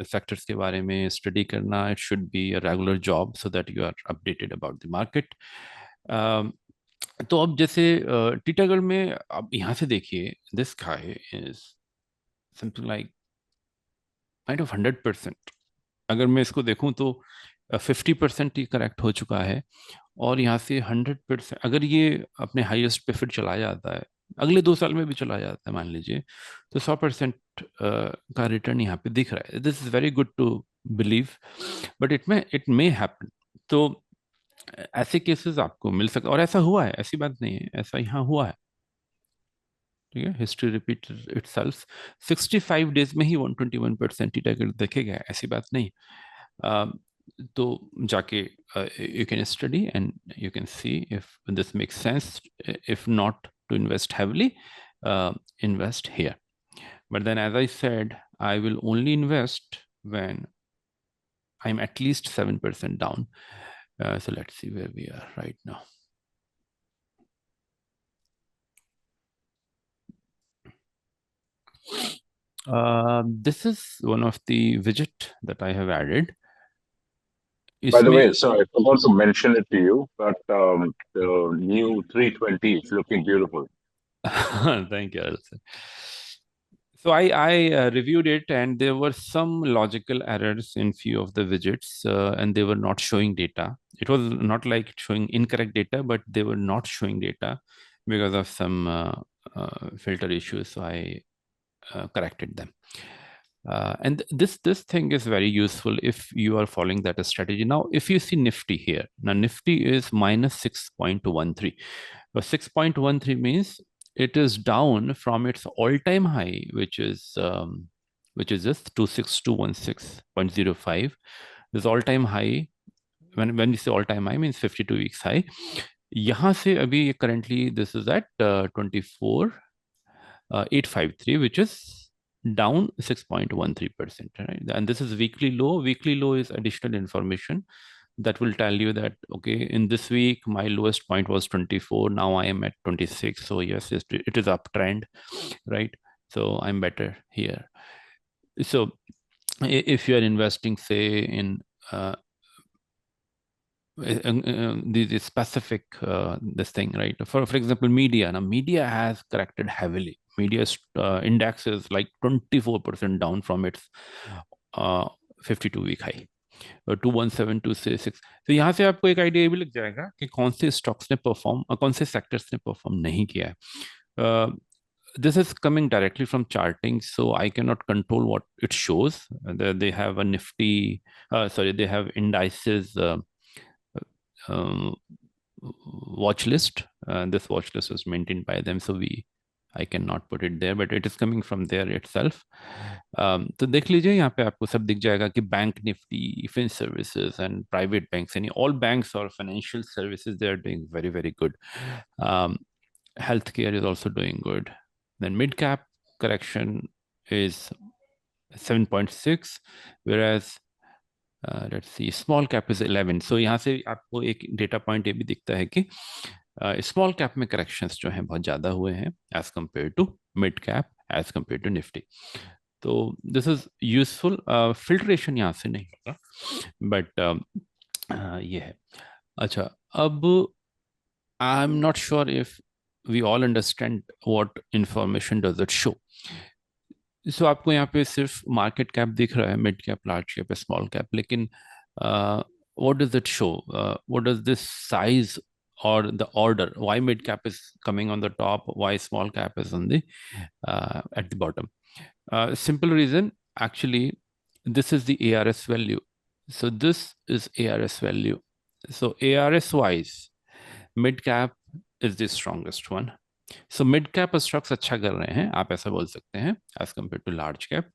सेक्टर्स के बारे में स्टडी करना, it should be a regular job so that you are updated about the market. तो अब जैसे टीटागढ़ में अब यहाँ से देखिए, this guy is something like kind of 100%. अगर मैं इसको देखूं तो 50% ही करेक्ट हो चुका है, और यहाँ से 100%, अगर ये अपने हाईएस्ट पे फिर चला जाता है, अगले 2 साल में भी चला जाता है मान लीजिए, तो 100% का रिटर्न यहाँ पे दिख रहा है. This is very good to believe, but it may happen. तो ऐसे केसेस आपको मिल सकते, और ऐसा हुआ है, ऐसी बात नहीं है, ऐसा यहाँ हुआ है. ठीक है, हिस्ट्री रिपीट इटसेल्फ. 65 डेज में ही 121% ही टारगेट देखेगा, ऐसी बात नहीं. तो जाके you can study and you can see if this makes sense. If not to invest heavily, invest here. But then, as I said, I will only invest when I'm at least 7% down. So let's see where we are right now. This is one of the widget that I have added. By the इसमें way, so I forgot to mention it to you, but the new 320 is looking beautiful. thank you, Alison. So I reviewed it, and there were some logical errors in few of the widgets, and they were not showing data. It was not like showing incorrect data, but they were not showing data because of some filter issues. So I corrected them. And this thing is very useful if you are following that strategy. Now, if you see Nifty here, now Nifty is minus 6.13. But 6.13 means it is down from its all-time high, which is just 26216.05. This all-time high, when we say all-time high, means 52 weeks high. यहाँ से अभी currently this is at 24,853, which is down 6.13%, right? And this is weekly low. Weekly low is additional information that will tell you that, okay, in this week my lowest point was 24, now I am at 26, so yes, it is uptrend, right? So I'm better here. So if you are investing, say, in the specific this thing, right? For example, media. Now media has corrected heavily. Media's index is like 24% down from its 52-week high, 217266. तो यहाँ से आपको एक idea भी लग जाएगा कि कौन से स्टॉक्स ने परफॉर्म और कौन से सेक्टर्स ने परफॉर्म नहीं किया है. This is coming directly from charting, so I cannot control what it shows. They have a Nifty, they have indices watch list. This watch list is maintained by them, so I cannot put it there, but it is coming from there itself. तो देख लीजिए, यहाँ पे आपको सब दिख जाएगा कि bank Nifty, fin services and private banks, यानी all banks or financial services, they are doing very, very good. Healthcare is also doing good. Then mid cap correction is 7.6, whereas let's see, small cap is 11. So यहाँ से आपको एक data point ये भी दिखता है कि स्मॉल कैप में करेक्शंस जो हैं बहुत ज़्यादा हुए हैं as compare to mid cap, as compare to Nifty. तो दिस इज यूजफुल. फिल्ट्रेशन यहाँ से नहीं होगा, बट ये है. अच्छा, अब I am not sure if we all understand what information does it show. So आपको यहाँ पे सिर्फ मार्केट कैप दिख रहा है, mid cap, large cap, small cap, लेकिन what does it show? What does this size or the order? Why mid cap is coming on the top? Why small cap is on the at the bottom? Simple reason, actually, this is the ARS value. So this is ARS value. So ARS wise, mid cap is the strongest one. So mid cap stocks अच्छा कर रहे हैं, आप ऐसा बोल सकते हैं, as compare to large cap.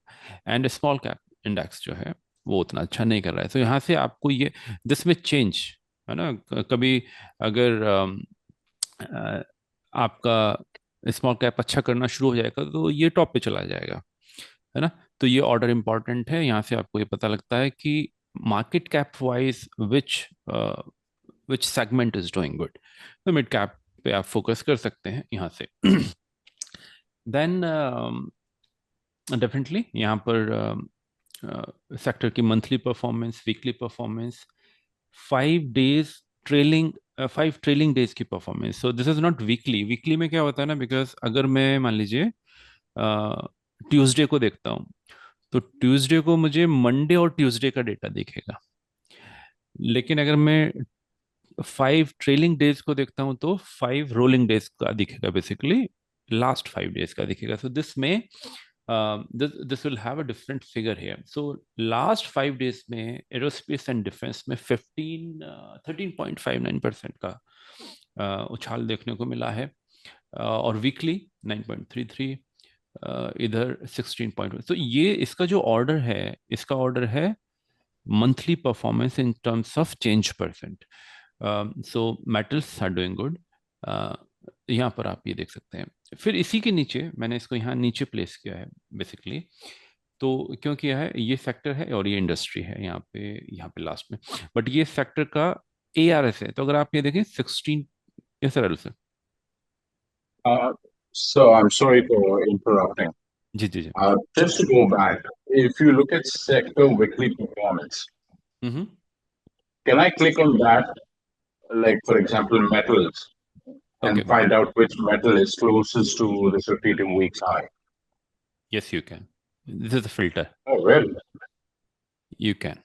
And small cap index जो है वो उतना अच्छा नहीं कर रहा है. तो यहाँ से आपको ये दिस में चेंज है ना. कभी अगर आपका स्मॉल कैप अच्छा करना शुरू हो जाएगा तो ये टॉप पे चला जाएगा, है ना. तो ये ऑर्डर इंपॉर्टेंट है. यहाँ से आपको ये पता लगता है कि market cap wise which segment is doing good. तो मिड कैप पे आप फोकस कर सकते हैं यहाँ से. देन डेफिनेटली यहाँ पर सेक्टर की monthly performance, weekly performance, 5 trailing days की performance. So this is not weekly. Weekly में क्या होता है ना, बिकॉज अगर मैं मान लीजिए ट्यूसडे को देखता हूँ, तो ट्यूसडे को मुझे मंडे और ट्यूसडे का डेटा दिखेगा. लेकिन अगर मैं 5 ट्रेलिंग डेज को देखता हूं तो 5 रोलिंग डेज का दिखेगा, बेसिकली लास्ट 5 डेज का दिखेगा. सो दिस में this will have a different figure here. So last 5 days में aerospace and defense में 13.59% का उछाल देखने को मिला है, और वीकली 9.33, इधर 16.1. तो ये इसका जो ऑर्डर है, इसका ऑर्डर है monthly performance in terms of change percent. So metals are doing good. यहाँ पर आप ये देख सकते हैं. फिर इसी के नीचे मैंने इसको यहाँ नीचे प्लेस किया है बेसिकली. तो क्यों किया है, ये सेक्टर है और ये इंडस्ट्री है यहाँ पे लास्ट में, बट ये सेक्टर का ARS है. तो अगर आप ये देखें 16, yes sir sir. So I'm sorry for interrupting. जी जी जी. Just to go back, if you look at sector weekly performance, can I click on that, like for example metals, and Okay. find out which metal is closest to this repeating week's high? Yes, you can. This is a filter. Oh, really? You can.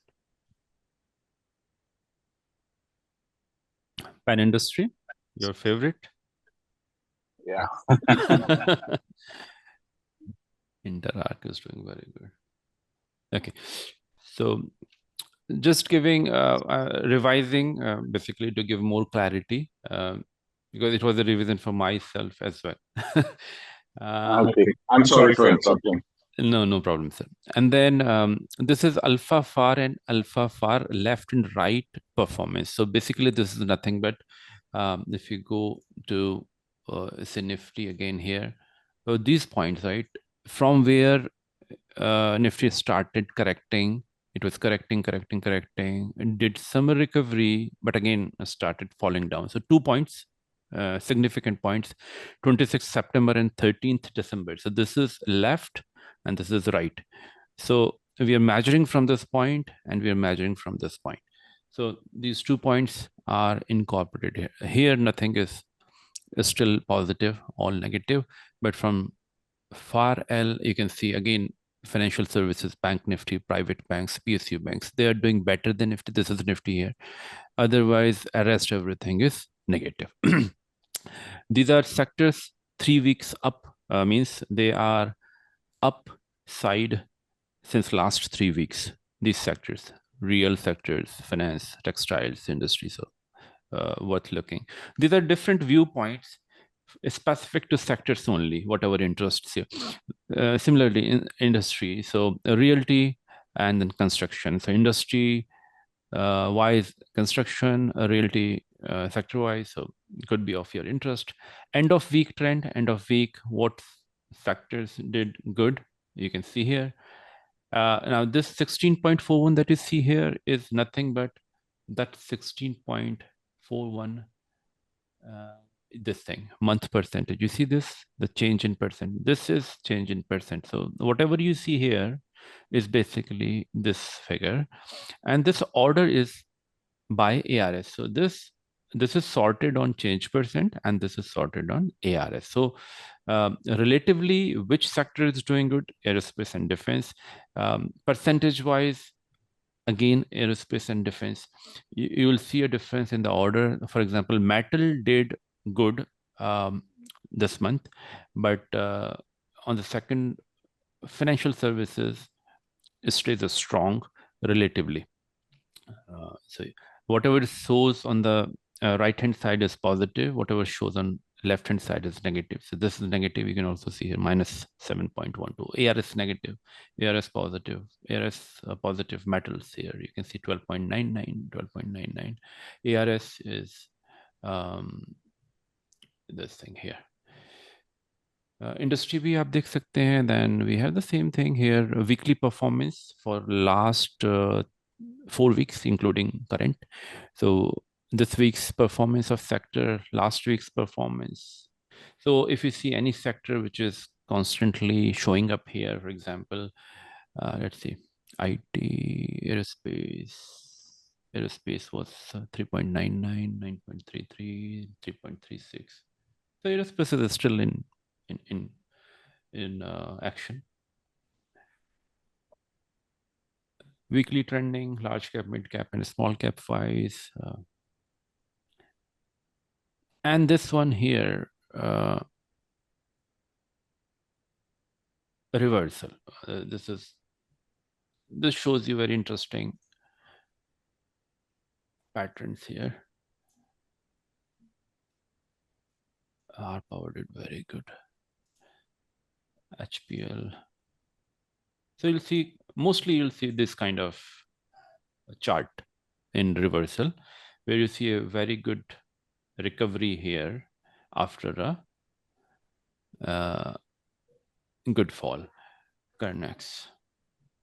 Pan industry, your favorite? Yeah. InterArc is doing very good. Okay, so just giving revising basically to give more clarity, because it was a revision for myself as well. Okay. I'm sorry for interrupting. No problem, sir. And then this is alpha far and alpha far left and right performance. So basically this is nothing but if you go to say Nifty again here, so these points, right, from where Nifty started correcting, it was correcting, did some recovery, but again started falling down. So 2 points, significant points, 26th September and 13th December. So this is left and this is right. So we are measuring from this point and we are measuring from this point. So these 2 points are incorporated here. Here nothing is still positive, all negative, but from far L you can see again financial services, bank Nifty, private banks, PSU banks, they are doing better than Nifty. This is Nifty here. Otherwise, rest everything is negative. These are sectors 3 weeks up, means they are upside since last 3 weeks. These sectors, real sectors, finance, textiles, industry, so worth looking. These are different viewpoints specific to sectors only, whatever interests you. Similarly in industry, so realty and then construction. So industry wise, construction, realty sector wise, so it could be of your interest. End of week trend, end of week, what sectors did good, you can see here. Now this 16.41 that you see here is nothing but that 16.41 this thing, month percentage. You see this, the change in percent. This is change in percent. So whatever you see here is basically this figure, and this order is by ARS. So this is sorted on change percent and this is sorted on ARS. So relatively, which sector is doing good? Aerospace and defense. Percentage wise, again, aerospace and defense, you will see a difference in the order. For example, metal did good this month, but on the second, financial services stays a strong relatively. So whatever shows on the right hand side is positive, whatever shows on left hand side is negative. So this is negative. You can also see here minus 7.12. ARS negative, ARS positive, ARS positive metals here. You can see 12.99, 12.99. ARS is this thing here. Industry भी आप देख सकते हैं. Then we have the same thing here, weekly performance for last 4 weeks including current. So this week's performance of sector, last week's performance. So if you see any sector which is constantly showing up here, for example, let's see, IT, aerospace was 3.99, 9.33, 3.36. So aerospace is still in action. Weekly trending, large cap, mid cap, and small cap wise. And this one here, reversal. This shows you very interesting patterns here. R Power did very good. HPL. So you'll see, mostly you'll see this kind of chart in reversal, where you see a very good recovery here after a good fall. Carnex.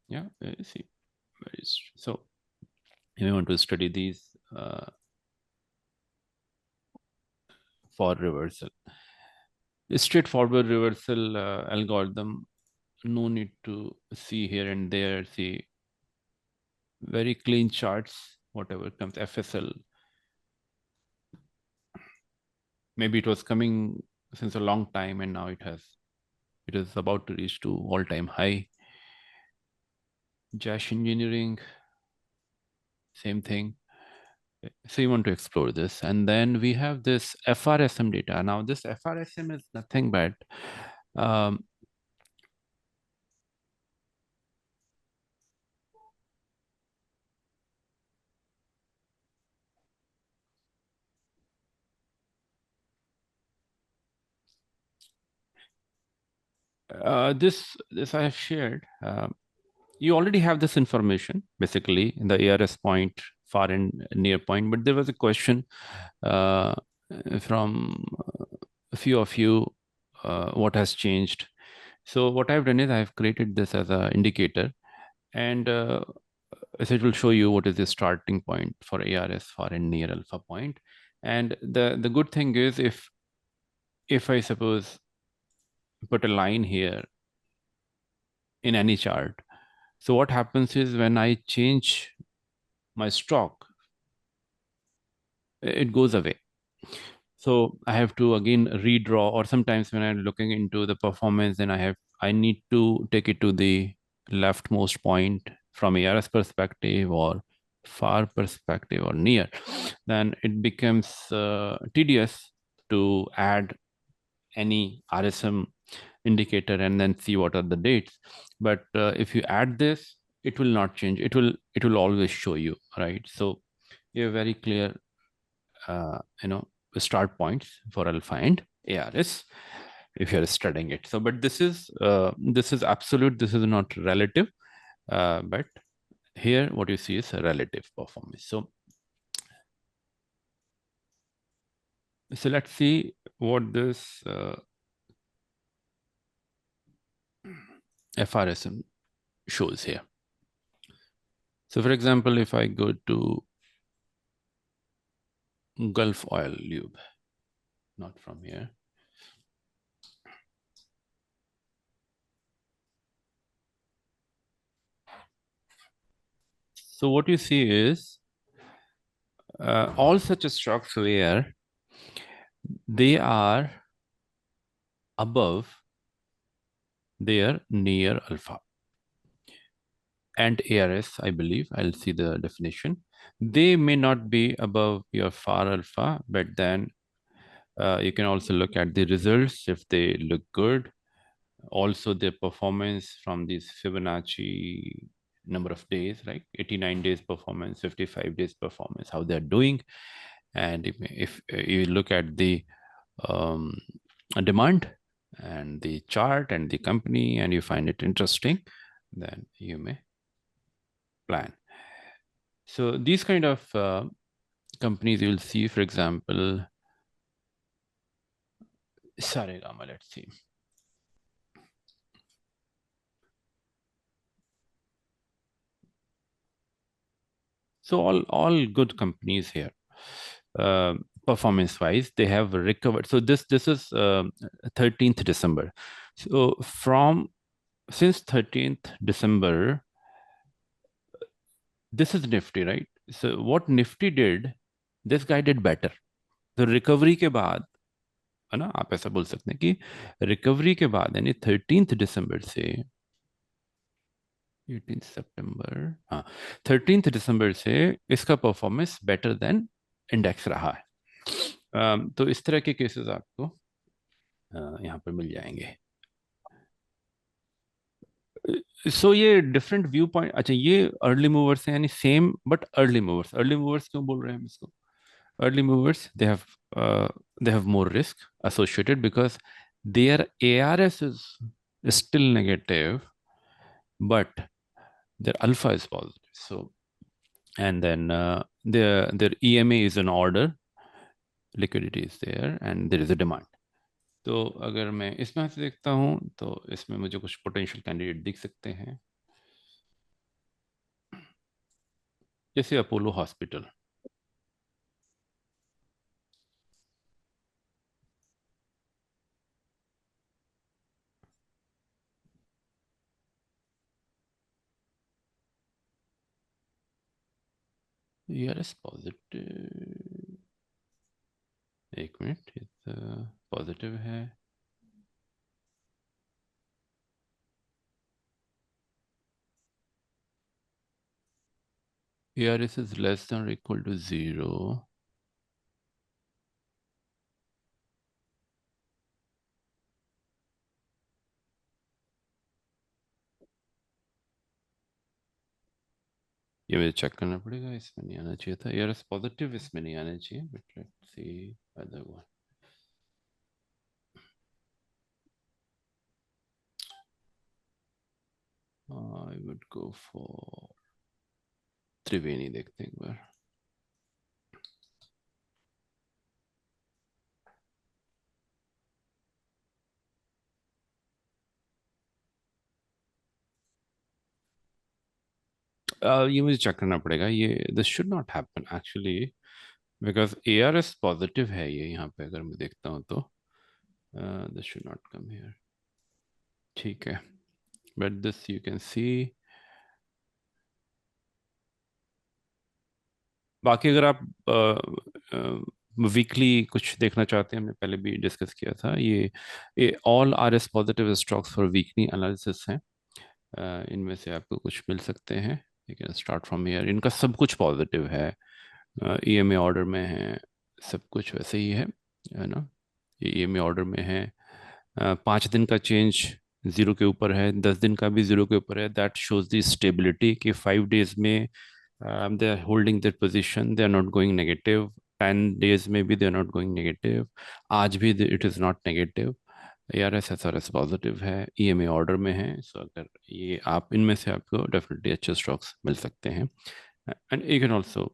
Yeah, you see. So you may want to study these for reversal. A straightforward reversal algorithm, no need to see here and there. See very clean charts, whatever comes. FSL, maybe it was coming since a long time and now it is about to reach to all-time high. Jash Engineering, same thing. So you want to explore this. And then we have this FRSM data. Now this FRSM is nothing but this I have shared. You already have this information basically in the ARS point, far and near point, but there was a question from a few of you, what has changed. So what I've done is I've created this as an indicator, and so it will show you what is the starting point for ARS, far and near alpha point. And the good thing is if I suppose put a line here in any chart, so what happens is when I change my stock, it goes away. So I have to again redraw, or sometimes when I'm looking into the performance, then I need to take it to the leftmost point from ARS perspective or far perspective or near. Then it becomes tedious to add any RSM indicator and then see what are the dates. But if you add this, it will not change. It will always show you, right? So you have very clear start points for alpha and ARS if you're studying it. So but this is absolute, this is not relative, but here what you see is a relative performance. So let's see what this FRSM shows here. So for example, if I go to Gulf Oil Lube, not from here. So what you see is all such stocks where they are above their near alpha and ARS, I believe, I'll see the definition. They may not be above your far alpha, but then you can also look at the results if they look good. Also their performance from these Fibonacci number of days, right? 89 days performance, 55 days performance, how they're doing. And if you look at the demand and the chart and the company and you find it interesting, then you may plan. So these kind of companies you will see, for example, Saregama, let's see. So all good companies here, performance wise, they have recovered. So this is 13th December. So since 13th December, this is Nifty, right? So what Nifty did, this guy did better. So recovery के बाद, है ना, आप ऐसा बोल सकते हैं कि recovery के बाद यानी 13th December से 18th September, हाँ 13th December से इसका performance better than index रहा है. तो इस तरह के केसेस आपको यहाँ पर मिल जाएंगे। सो ये डिफरेंट व्यू पॉइंट, अच्छा ये अर्ली मूवर्स हैं यानी same but early movers. Early movers क्यों बोल रहे हैं हम इसको? Early movers they have more risk associated because their ARS is still negative, but their alpha is positive. So and then their EMA is an order, liquidity is there and there is a demand. तो अगर मैं इसमें से देखता हूँ तो इसमें मुझे कुछ पोटेंशियल कैंडिडेट दिख सकते हैं, जैसे अपोलो हॉस्पिटल। ERS पॉजिटिव, एक मिनट, पॉजिटिव है। ERS is less than or equal to 0. ये मुझे चेक करना पड़ेगा, इसमें नहीं आना चाहिए था। ERS पॉजिटिव इसमें नहीं आना चाहिए, but let's see other one. I would go for त्रिवेणी, देखते हैं एक बार। ये मुझे चेक करना पड़ेगा, ये this should not happen actually, because ARS positive है ये यहाँ पे, अगर मैं देखता हूँ तो this should not come here, ठीक है। बट दिस यू कैन सी। बाकी अगर आप वीकली कुछ देखना चाहते हैं, हमने पहले भी डिस्कस किया था, ये all RS positive stocks for weekly analysis हैं। इनमें से आपको कुछ मिल सकते हैं, you can start from here. इनका सब कुछ पॉजिटिव है, EMA ऑर्डर में है, सब कुछ वैसे ही है ना। ये EMA ऑर्डर में है, 5 दिन का चेंज 0 के ऊपर है, 10 दिन का भी 0 के ऊपर है। दैट शोज द स्टेबिलिटी कि 5 days में they are holding their position, they are not going negative। 10 days में भी they are not going negative। आज भी it is not negative। ARS SRS positive है, EMA ऑर्डर में है। सो अगर ये आप इनमें से आपको डेफिनेटली अच्छे स्टॉक्स मिल सकते हैं, and you can also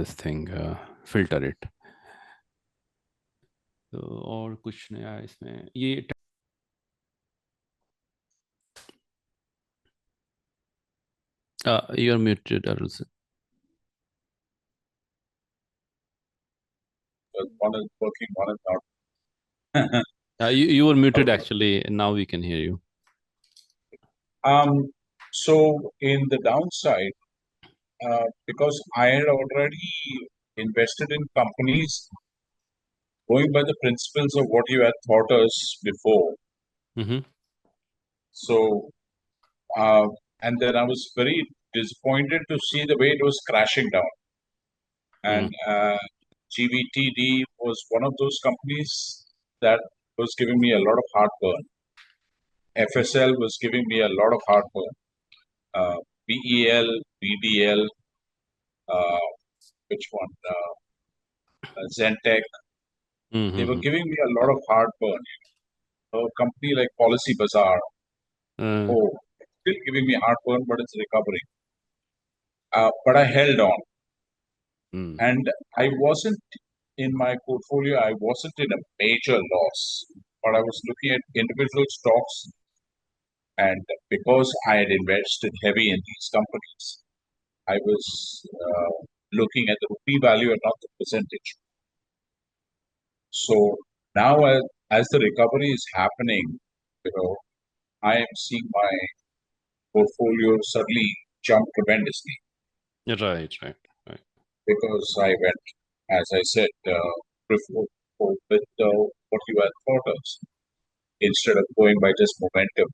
this thing filter it. तो और कुछ नया इसमें, ये you are muted Arun sir. One is working, one is not. You were muted Okay. actually, and now we can hear you. So in the downside, because I had already invested in companies going by the principles of what you had taught us before. Mm-hmm. So, and then I was very disappointed to see the way it was crashing down. And GVTD was one of those companies that was giving me a lot of heartburn. FSL was giving me a lot of heartburn. BEL, BDL, which one? Zentech. They were giving me a lot of heartburn. A company like Policy Bazaar, still giving me heartburn, but it's recovering. But I held on. And I wasn't in my portfolio, I wasn't in a major loss, but I was looking at individual stocks. And because I had invested heavy in these companies, I was looking at the rupee value and not the percentage. So now, as the recovery is happening, I am seeing my portfolio suddenly jump tremendously. Right. Because I went, as I said, before with what you had taught us, instead of going by just momentum.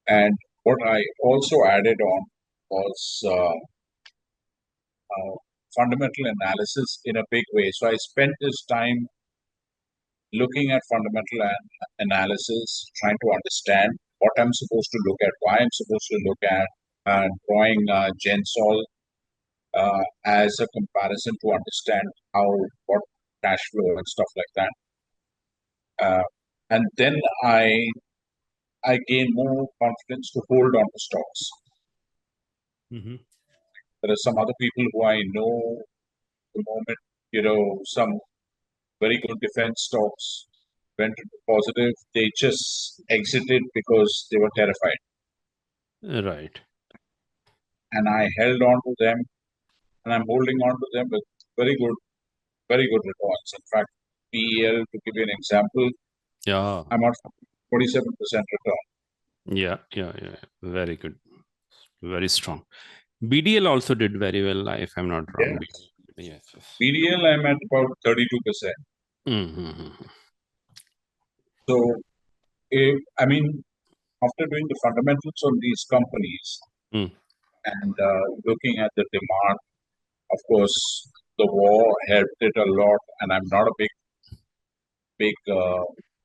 And what I also added on was fundamental analysis in a big way. So I spent this time looking at fundamental analysis, trying to understand what I'm supposed to look at, why I'm supposed to look at, drawing GenSol as a comparison to understand what cash flow and stuff like that. And then I gain more confidence to hold on to stocks. Mm-hmm. There are some other people who I know at the moment, some very good defense stocks went into positive. They just exited because they were terrified. Right. And I held on to them, and I'm holding on to them with very good returns. In fact, PEL, to give you an example, Yeah. I'm at 47% return. Yeah. Very good. Very strong. BDL also did very well, if I'm not wrong. Yes. BDL, I'm at about 32%. Mm-hmm. So, after doing the fundamentals on these companies and looking at the demand, of course, the war helped it a lot, and I'm not a big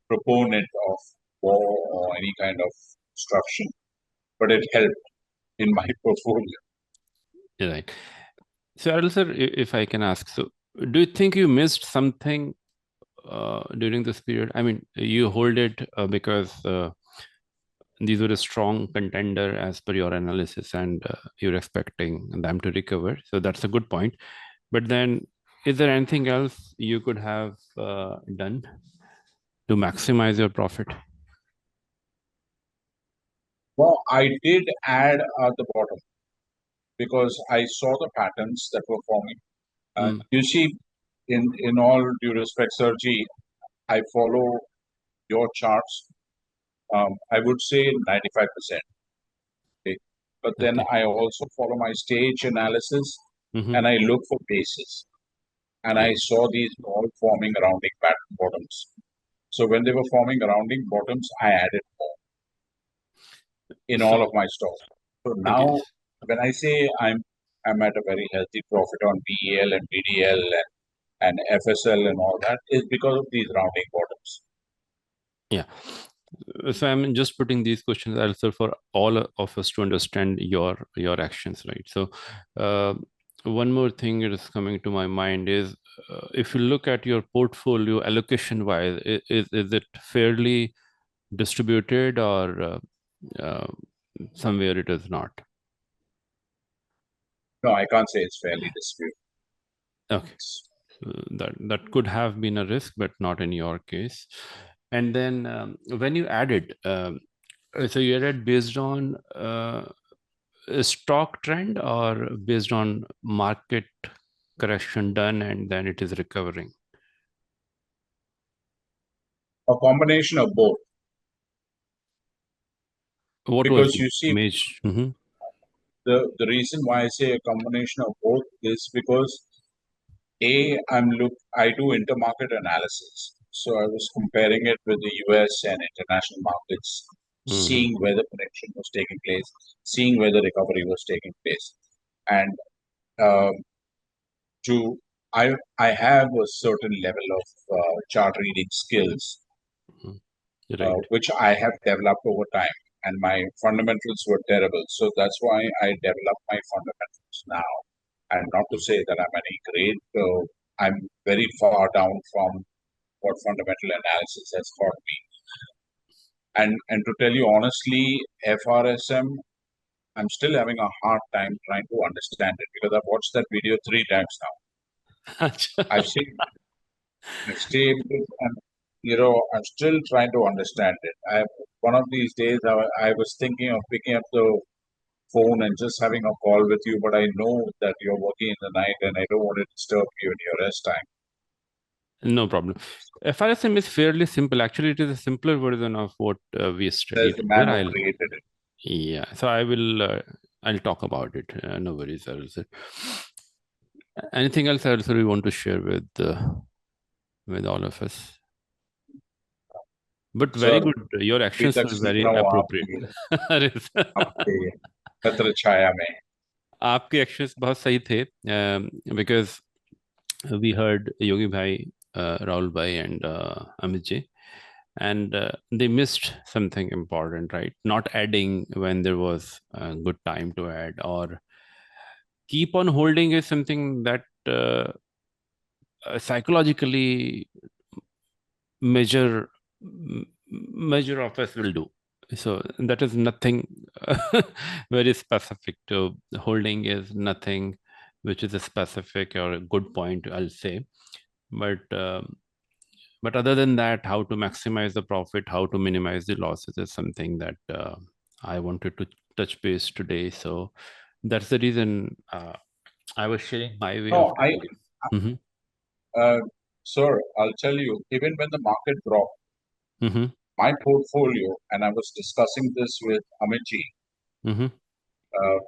proponent of war or any kind of destruction, but it helped in my portfolio. Right. So, Adil sir, if I can ask, so do you think you missed something during this period? I mean, you hold it because these were a strong contender as per your analysis, and you're expecting them to recover. So that's a good point. But then, is there anything else you could have done to maximize your profit? Well, I did add at the bottom because I saw the patterns that were forming. You see, in all due respect, Sergi, I follow your charts. I would say 95%. Okay. But then I also follow my stage analysis and I look for bases. And I saw these all forming rounding pattern bottoms. So when they were forming rounding bottoms, I added more in all of my stocks. So now when I say I'm at a very healthy profit on BEL and BDL and FSL and all that, is because of these rounding bottoms. Yeah. So I'm just putting these questions also for all of us to understand your actions, right? So one more thing that is coming to my mind is if you look at your portfolio allocation wise, is it fairly distributed or somewhere it is not? No, I can't say it's fairly distributed. Okay. That could have been a risk, but not in your case. And then when you added, so you added based on a stock trend or based on market correction done and then it is recovering? A combination of both. Because you see, the reason why I say a combination of both is because I do intermarket analysis. So I was comparing it with the US and international markets, seeing where the correction was taking place, seeing where the recovery was taking place. And I have a certain level of chart reading skills, which I have developed over time. And my fundamentals were terrible. So that's why I developed my fundamentals now. And not to say that I'm any great, I'm very far down from what fundamental analysis has taught me. And to tell you honestly, FRSM, I'm still having a hard time trying to understand it because I've watched that video 3 times now. I've seen it, and I'm still trying to understand it. One of these days, I was thinking of picking up the phone and just having a call with you, but I know that you're working in the night and I don't want to disturb you in your rest time. No problem. FRSM is fairly simple. Actually, it is a simpler version of what we studied. The man who created it. Yeah. So I'll talk about it. No worries, Sir. Anything else, Sir, you want to share with all of us? But very good. Your actions are very appropriate. आपके actions बहुत सही थे, because we heard योगी भाई, Rahul bhai and Amit ji, and they missed something important, right? Not adding when there was a good time to add, or keep on holding is something that psychologically measure measure of us will do. So that is nothing very specific to holding, is nothing which is a specific or a good point, I'll say. But other than that, how to maximize the profit, how to minimize the losses is something that I wanted to touch base today. So that's the reason I was sharing my way of doing it. Mm-hmm. Sir, I'll tell you, even when the market dropped, Mm-hmm. my portfolio, and I was discussing this with Amit ji, Mm-hmm.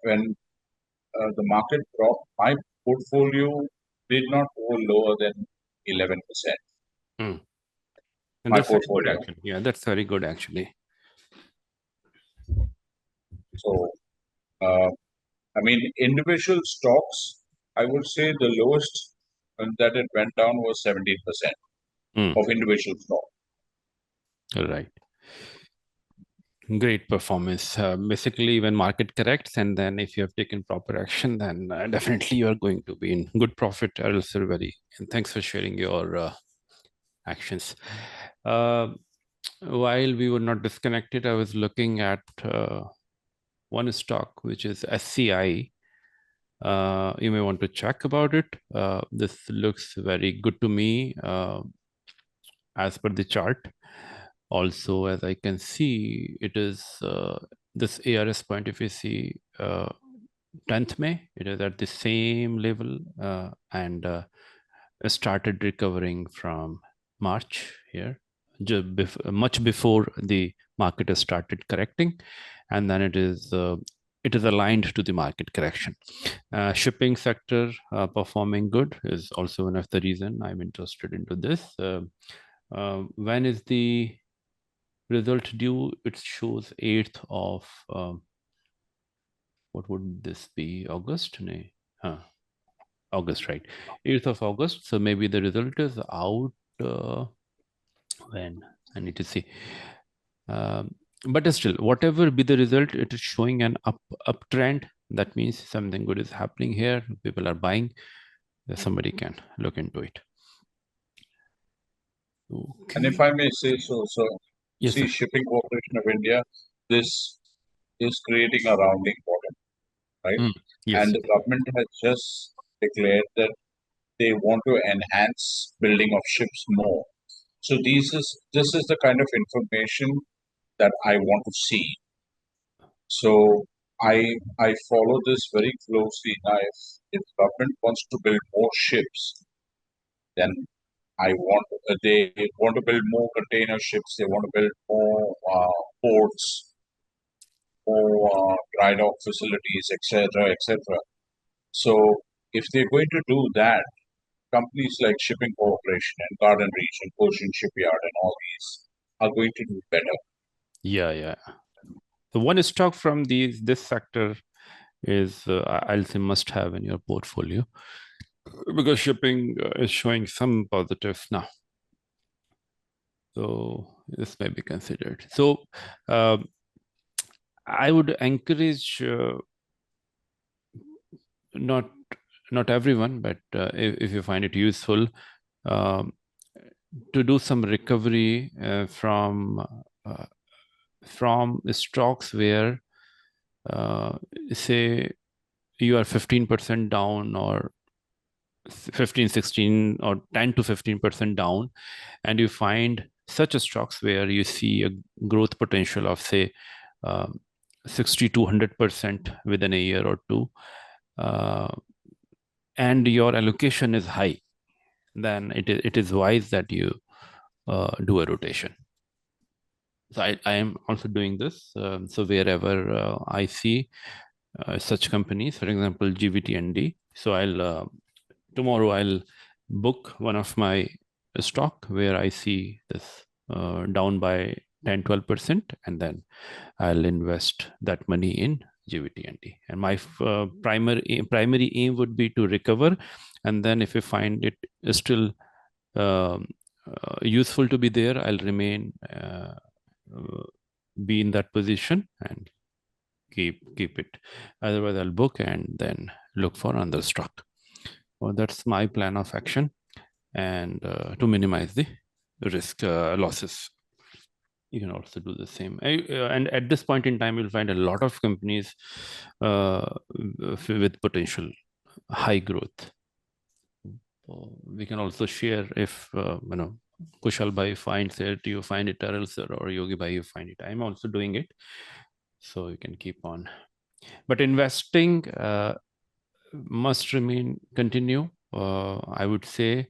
when the market dropped, my portfolio did not go lower than 11%. And My that's very good, portfolio. actually. Yeah, that's very good, actually. So, I mean, individual stocks, I would say the lowest that it went down was 17% of individual stock. Right. Great performance. Basically, when market corrects, and then if you have taken proper action, then definitely you are going to be in good profit, Errol Silveri. And thanks for sharing your actions. While we were not disconnected, I was looking at one stock, which is SCI. You may want to check about it. This looks very good to me as per the chart. Also, as I can see, it is this ARS point, if you see 10th May, it is at the same level and started recovering from March here, much before the market has started correcting, and then it is aligned to the market correction. Shipping sector performing good is also one of the reason I'm interested into this. When is the result due? It shows 8th of what would this be? August? No. August, right? 8th of August. So maybe the result is out when I need to see. But still, whatever be the result, it is showing an uptrend. That means something good is happening here. People are buying. Somebody can look into it. Okay. And if I may say so, yes, see, sir. Shipping Corporation of India, this is creating a rounding bottom, right? Yes. And the government has just declared that they want to enhance building of ships more. So this is the kind of information that I want to see. So I follow this very closely. Now, if government wants to build more ships, then they want to build more container ships. They want to build more ports, more dry dock facilities, etc., etc. So if they're going to do that, companies like Shipping Corporation and Garden Region, Ocean Shipyard, and all these are going to do better. Yeah. The one stock from this sector is I'll say must have in your portfolio, because shipping is showing some positives now. So this may be considered. So I would encourage not everyone, but if you find it useful, to do some recovery from stocks where say you are 15% down, or 15, 16, or 10 to 15% down, and you find such stocks where you see a growth potential of say 60 to 100% within a year or two, and your allocation is high, then it is wise that you do a rotation. So I am also doing this. So wherever I see such companies, for example, GVTND, so tomorrow I'll book one of my stock where I see this down by 10-12%, and then I'll invest that money in GVTND. And my primary aim would be to recover, and then if we find it is still useful to be there, I'll remain be in that position and keep it. Otherwise, I'll book and then look for another stock. Well, that's my plan of action, and to minimize the risk losses. You can also do the same. And at this point in time, you'll find a lot of companies with potential high growth. So we can also share if Kushal Bhai finds it, you find it, Taral sir, or Yogi Bhai, you find it. I'm also doing it, so you can keep on. But investing must continue. I would say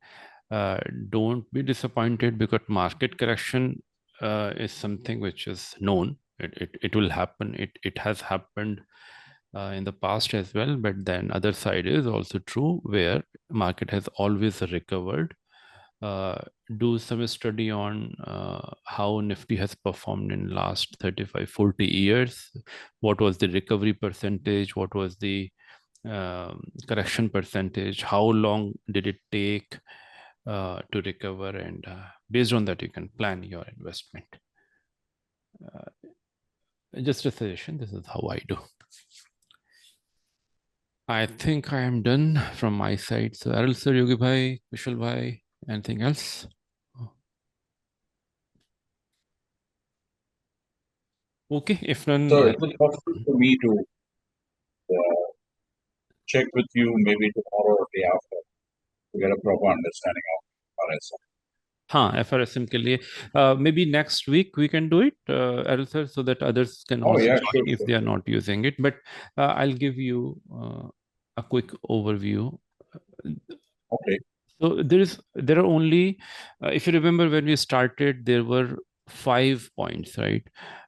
don't be disappointed, because market correction is something which is known. It will happen. It has happened in the past as well. But then other side is also true, where market has always recovered. Do some study on how Nifty has performed in last 35-40 years. What was the recovery percentage? What was the correction percentage? How long did it take to recover? And based on that, you can plan your investment. Just a suggestion. This is how I do. I think I am done from my side. So Arul sir, Yogi Bhai, Kushal Bhai, anything else? Okay, if none. So it was possible for me to check with you maybe tomorrow or day after to get a proper understanding of RSM. FRSM के लिए maybe next week we can do it, Arul sir, so that others can also join if they are not using it. But I'll give you a quick overview. Okay. So there are only, if you remember when we started, there were 5 points, right?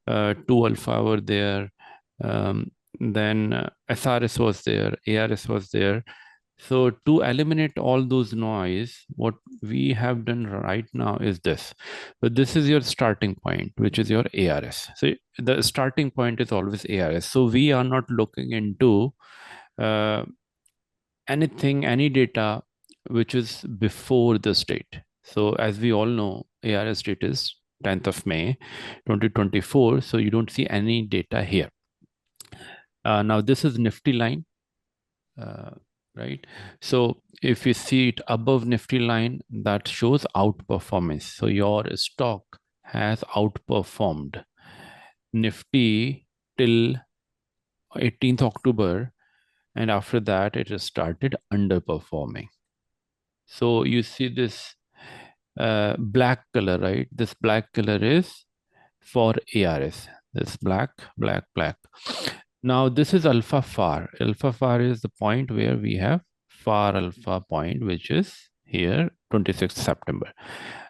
2 alpha were there, then SRS was there, ARS was there. So to eliminate all those noise, what we have done right now is this. So this is your starting point, which is your ARS. So the starting point is always ARS. So we are not looking into anything, any data which is before this date. So as we all know, ARS date is 10th of May, 2024. So you don't see any data here. Now this is Nifty line, right? So if you see it above Nifty line, that shows outperformance. So your stock has outperformed Nifty till 18th October. And after that, it has started underperforming. So you see this black color, right? This black color is for ARS. This black. Now this is alpha far. Alpha far is the point where we have far alpha point, which is here, 26th September.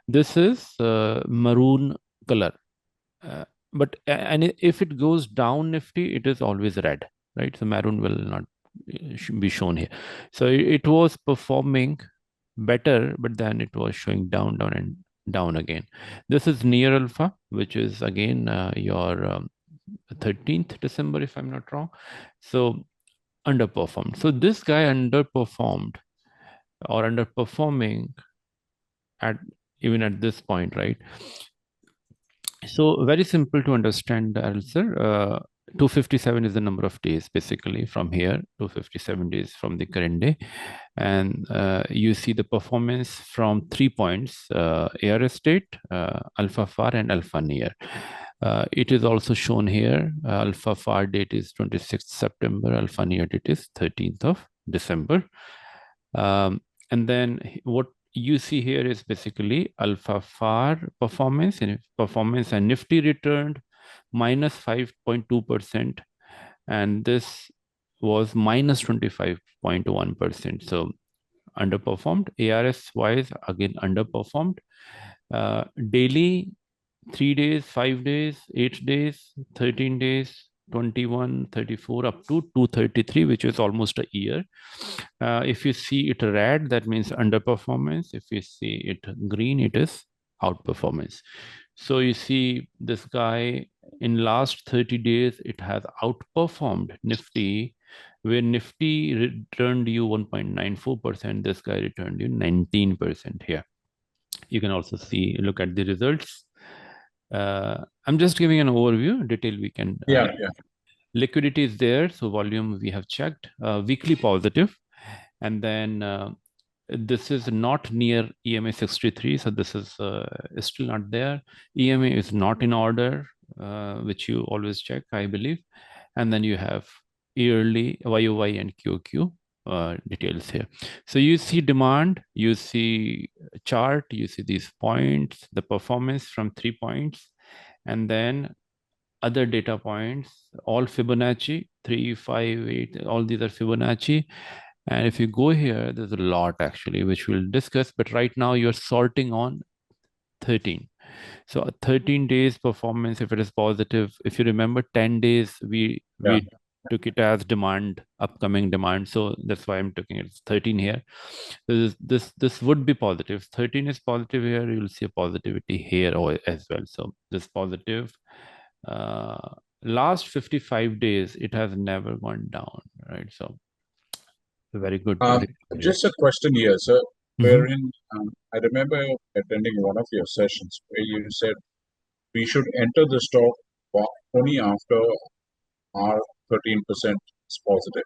This is maroon color. But if it goes down Nifty, it is always red, right? So maroon will not be shown here. So it was performing better, but then it was showing down and down again. This is near alpha, which is again your 13th December, if I'm not wrong. So underperformed. So this guy underperformed or underperforming even at this point, right? So very simple to understand, sir. 257 is the number of days basically from here, 257 days from the current day. And you see the performance from 3 points, ARS state, alpha far and alpha near. It is also shown here. Alpha far date is 26th September, alpha near date is 13th of December. And then what you see here is basically alpha far performance and Nifty returned minus 5.2%, and this was minus 25.1%. So underperformed. ARS wise, again underperformed. Daily, 3 days, 5 days, 8 days, 13 days, 21, 34 up to 233, which is almost a year. If you see it red, that means underperformance. If you see it green, it is outperformance. So you see this guy in last 30 days, it has outperformed Nifty, where Nifty returned you 1.94%. This guy returned you 19% here. You can also see, look at the results. I'm just giving an overview. Detail we can. Yeah. Liquidity is there, so volume we have checked. Weekly positive, and then this is not near EMA 63, so this is still not there. EMA is not in order, which you always check, I believe. And then you have yearly YOY and QOQ details here. So you see demand, you see chart, you see these points, the performance from 3 points, and then other data points, all Fibonacci, 3, 5, 8, all these are Fibonacci. And if you go here, there's a lot actually, which we'll discuss. But right now you're sorting on 13. So a 13 days performance, if it is positive, if you remember 10 days, we took it as demand, upcoming demand. So that's why I'm taking it. It's 13 here. This would be positive. 13 is positive here. You'll see a positivity here as well. So this positive. Last 55 days, it has never gone down, right? So very good. Just a question here, sir. Wherein I remember attending one of your sessions where you said we should enter the stock only after our 13% is positive.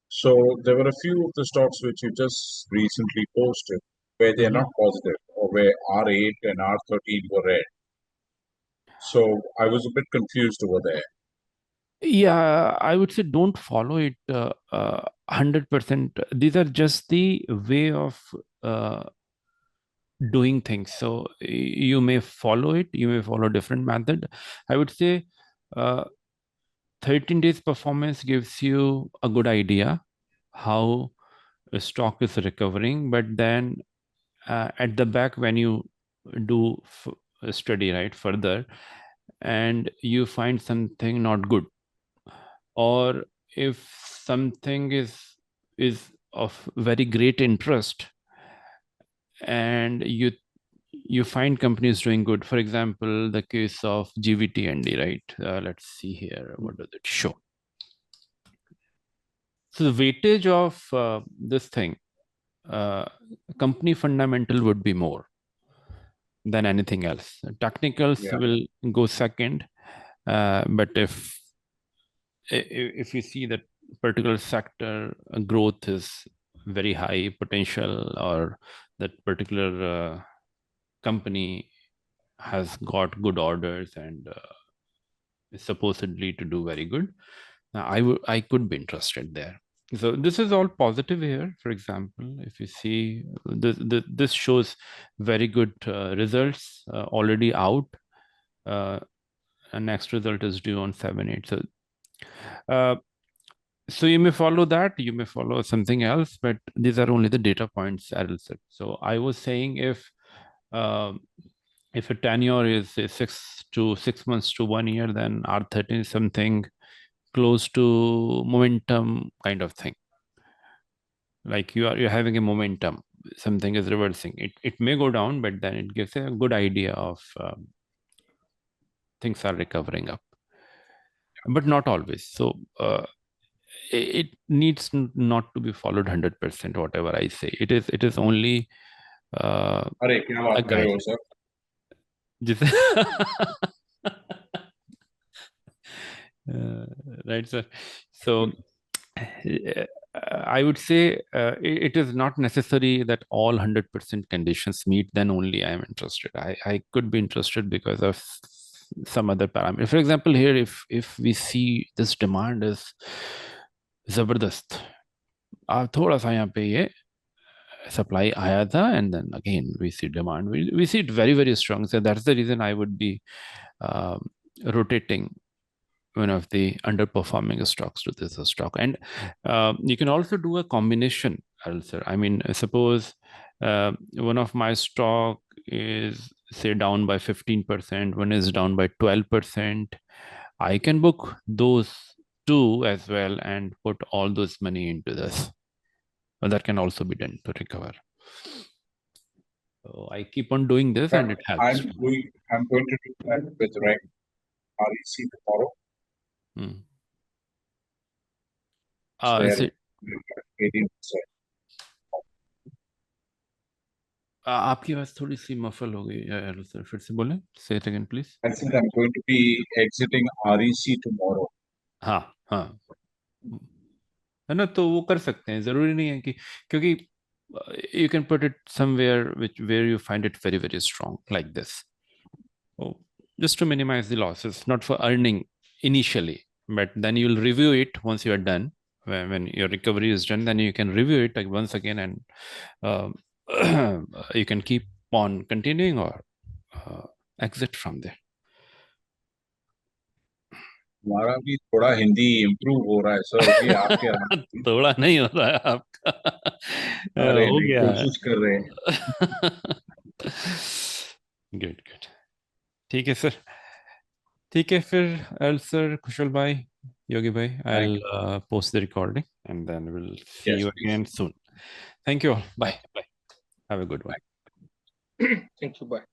So there were a few of the stocks which you just recently posted where they are not positive, or where R8 and R13 were red. So I was a bit confused over there. Yeah, I would say don't follow it 100%. These are just the way of doing things. So you may follow it, you may follow different method. I would say 13 days performance gives you a good idea how a stock is recovering, but then at the back, when you do study right further and you find something not good, or if something is of very great interest and you find companies doing good, for example, the case of GVTND, right? Let's see here, what does it show? So the weightage of this thing, company fundamental would be more than anything else. Technicals will go second, but if you see that particular sector growth is very high potential, or that particular company has got good orders and is supposedly to do very good, I could be interested there. So this is all positive here. For example, if you see this shows very good results already out. And next result is due on 7/8. So you may follow that, you may follow something else, but these are only the data points, Adil said. So I was saying if a tenure is say 6 months to 1 year, then R13 is something close to momentum kind of thing. Like you're having a momentum, something is reversing. It may go down, but then it gives a good idea of things are recovering up, but not always. So it needs not to be followed 100%, whatever I say. It is only a guide. Right, sir. So I would say it is not necessary that all 100% conditions meet, then only I am interested. I could be interested because of some other parameter. For example, here, if we see this demand is जबरदस्त, थोड़ा सा यहाँ पे ये supply आया था, and then again we see demand. We see it very, very strong. So that's the reason I would be rotating one of the underperforming stocks to this stock. And you can also do a combination, sir. I mean, suppose one of my stock is say down by 15%, one is down by 12%. I can book those two as well and put all those money into this. But that can also be done to recover. So I keep on doing this and it helps. I'm going to do that with REC tomorrow. Is it 18%. आपकी आवाज थोड़ी सी muffle हो गई hello sir, फिर से बोलें, say it again please. I think I'm going to be exiting REC tomorrow. हाँ हाँ, है ना, तो वो कर सकते हैं, जरूरी नहीं है कि, क्योंकि you can put it somewhere where you find it very very strong like this. Oh, just to minimize the losses, not for earning initially, but then you'll review it once you are done. When your recovery is done, then you can review it like once again, and you can keep on continuing or exit from there. हमारा भी थोड़ा Hindi improve हो रहा है sir, ये आपके थोड़ा नहीं हो रहा है आपका, अरे हो नहीं, गया है। कोशिश कर रहे हैं। गुड गुड, ठीक है सर, ठीक है फिर सर, कुशल भाई, योगी भाई, I'll post the recording and then we'll see Yes, you please. again soon. Thank you all. Bye. Bye. Have a good one. Thank you. Bye.